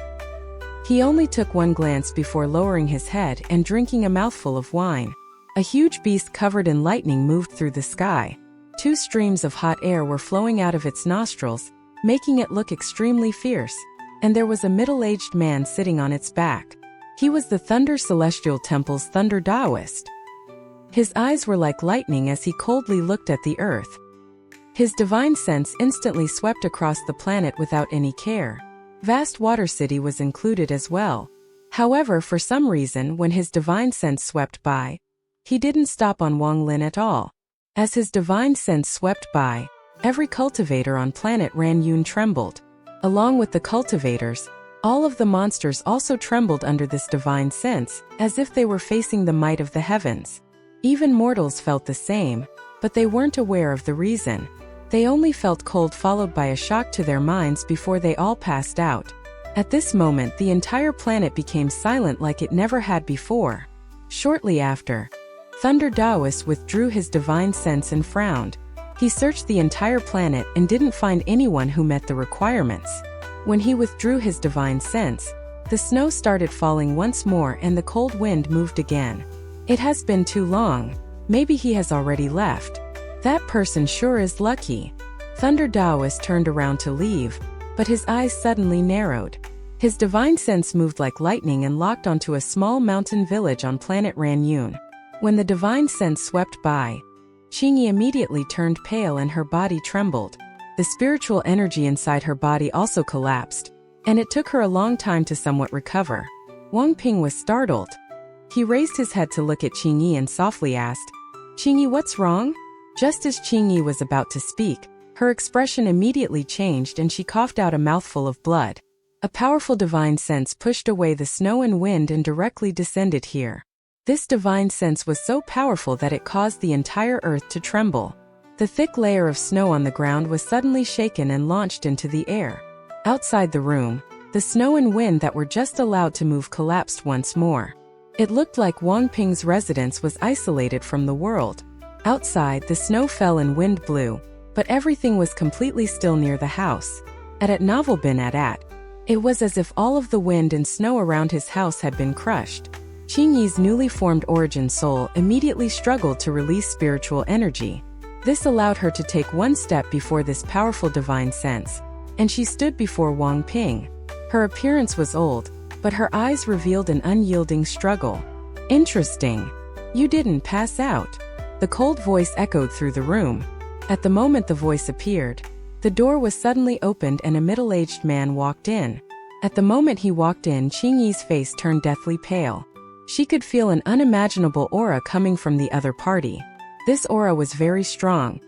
He only took one glance before lowering his head and drinking a mouthful of wine. A huge beast covered in lightning moved through the sky. 2 streams of hot air were flowing out of its nostrils, making it look extremely fierce, and there was a middle-aged man sitting on its back. He was the Thunder Celestial Temple's Thunder Taoist. His eyes were like lightning as he coldly looked at the earth. His divine sense instantly swept across the planet without any care. Vast Water City was included as well. However, for some reason, when his divine sense swept by, he didn't stop on Wang Lin at all. As his divine sense swept by, every cultivator on planet RENEGADE trembled. Along with the cultivators, all of the monsters also trembled under this divine sense, as if they were facing the might of the heavens. Even mortals felt the same, but they weren't aware of the reason. They only felt cold followed by a shock to their minds before they all passed out. At this moment, the entire planet became silent like it never had before. Shortly after, Thunder Taoist withdrew his divine sense and frowned. He searched the entire planet and didn't find anyone who met the requirements. When he withdrew his divine sense, the snow started falling once more and the cold wind moved again. It has been too long. Maybe he has already left. That person sure is lucky. Thunder Taoist turned around to leave, but his eyes suddenly narrowed. His divine sense moved like lightning and locked onto a small mountain village on planet RENEGADE. When the divine sense swept by, Qingyi immediately turned pale and her body trembled. The spiritual energy inside her body also collapsed, and it took her a long time to somewhat recover. Wang Ping was startled. He raised his head to look at Qingyi and softly asked, "Qingyi, what's wrong?" Just as Qingyi was about to speak, her expression immediately changed and she coughed out a mouthful of blood. A powerful divine sense pushed away the snow and wind and directly descended here. This divine sense was so powerful that it caused the entire earth to tremble. The thick layer of snow on the ground was suddenly shaken and launched into the air. Outside the room, the snow and wind that were just allowed to move collapsed once more. It looked like Wang Ping's residence was isolated from the world. Outside, the snow fell and wind blew, but everything was completely still near the house. At Novel bin at. It was as if all of the wind and snow around his house had been crushed. Qingyi's newly formed origin soul immediately struggled to release spiritual energy. This allowed her to take one step before this powerful divine sense, and she stood before Wang Ping. Her appearance was old, but her eyes revealed an unyielding struggle. "Interesting. You didn't pass out." The cold voice echoed through the room. At the moment the voice appeared, the door was suddenly opened and a middle-aged man walked in. At the moment he walked in, Qingyi's face turned deathly pale. She could feel an unimaginable aura coming from the other party. This aura was very strong.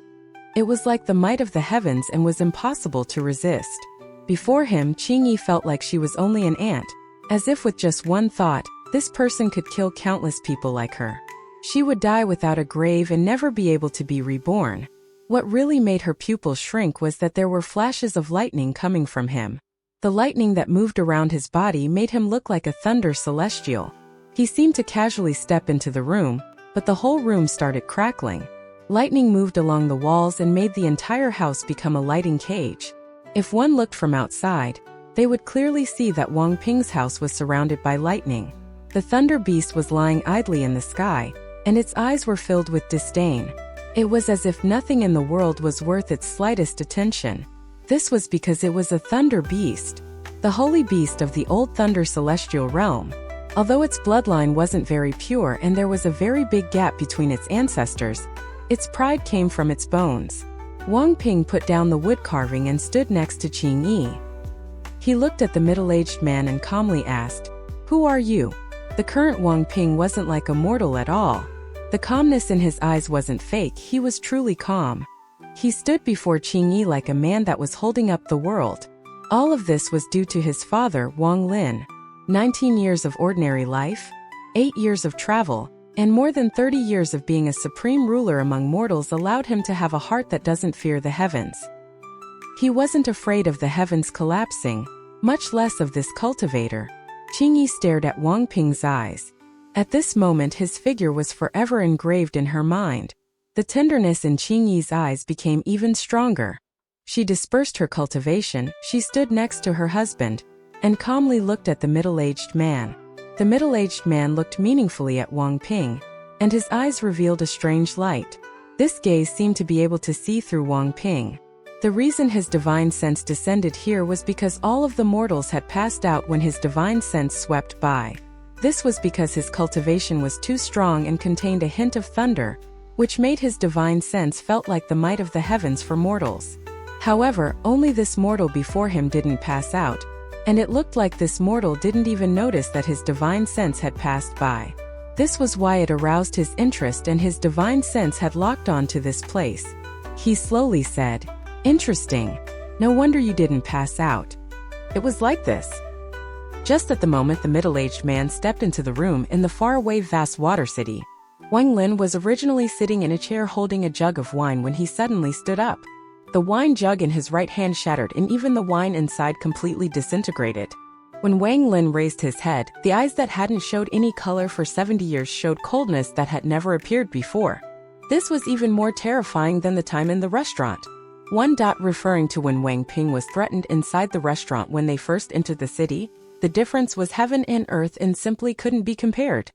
It was like the might of the heavens and was impossible to resist. Before him, Qingyi felt like she was only an ant, as if with just one thought, this person could kill countless people like her. She would die without a grave and never be able to be reborn. What really made her pupils shrink was that there were flashes of lightning coming from him. The lightning that moved around his body made him look like a thunder celestial. He seemed to casually step into the room, but the whole room started crackling. Lightning moved along the walls and made the entire house become a lighting cage. If one looked from outside, they would clearly see that Wang Ping's house was surrounded by lightning. The thunder beast was lying idly in the sky, and its eyes were filled with disdain. It was as if nothing in the world was worth its slightest attention. This was because it was a thunder beast, the holy beast of the old thunder celestial realm. Although its bloodline wasn't very pure and there was a very big gap between its ancestors, its pride came from its bones. Wang Ping put down the wood carving and stood next to Qingyi. He looked at the middle-aged man and calmly asked, "Who are you?" The current Wang Ping wasn't like a mortal at all. The calmness in his eyes wasn't fake, he was truly calm. He stood before Qingyi like a man that was holding up the world. All of this was due to his father, Wang Lin. 19 years of ordinary life, 8 years of travel, and more than 30 years of being a supreme ruler among mortals allowed him to have a heart that doesn't fear the heavens. He wasn't afraid of the heavens collapsing, much less of this cultivator. Qingyi stared at Wang Ping's eyes. At this moment his figure was forever engraved in her mind. The tenderness in Qingyi's eyes became even stronger. She dispersed her cultivation, she stood next to her husband, and calmly looked at the middle-aged man. The middle-aged man looked meaningfully at Wang Ping, and his eyes revealed a strange light. This gaze seemed to be able to see through Wang Ping. The reason his divine sense descended here was because all of the mortals had passed out when his divine sense swept by. This was because his cultivation was too strong and contained a hint of thunder, which made his divine sense felt like the might of the heavens for mortals. However, only this mortal before him didn't pass out, and it looked like this mortal didn't even notice that his divine sense had passed by. This was why it aroused his interest and his divine sense had locked on to this place. He slowly said, "Interesting. No wonder you didn't pass out. It was like this." Just at the moment the middle-aged man stepped into the room in the faraway vast water city. Wang Lin was originally sitting in a chair holding a jug of wine when he suddenly stood up. The wine jug in his right hand shattered and even the wine inside completely disintegrated. When Wang Lin raised his head, the eyes that hadn't showed any color for 70 years showed coldness that had never appeared before. This was even more terrifying than the time in the restaurant. Referring to when Wang Ping was threatened inside the restaurant when they first entered the city, the difference was heaven and earth and simply couldn't be compared.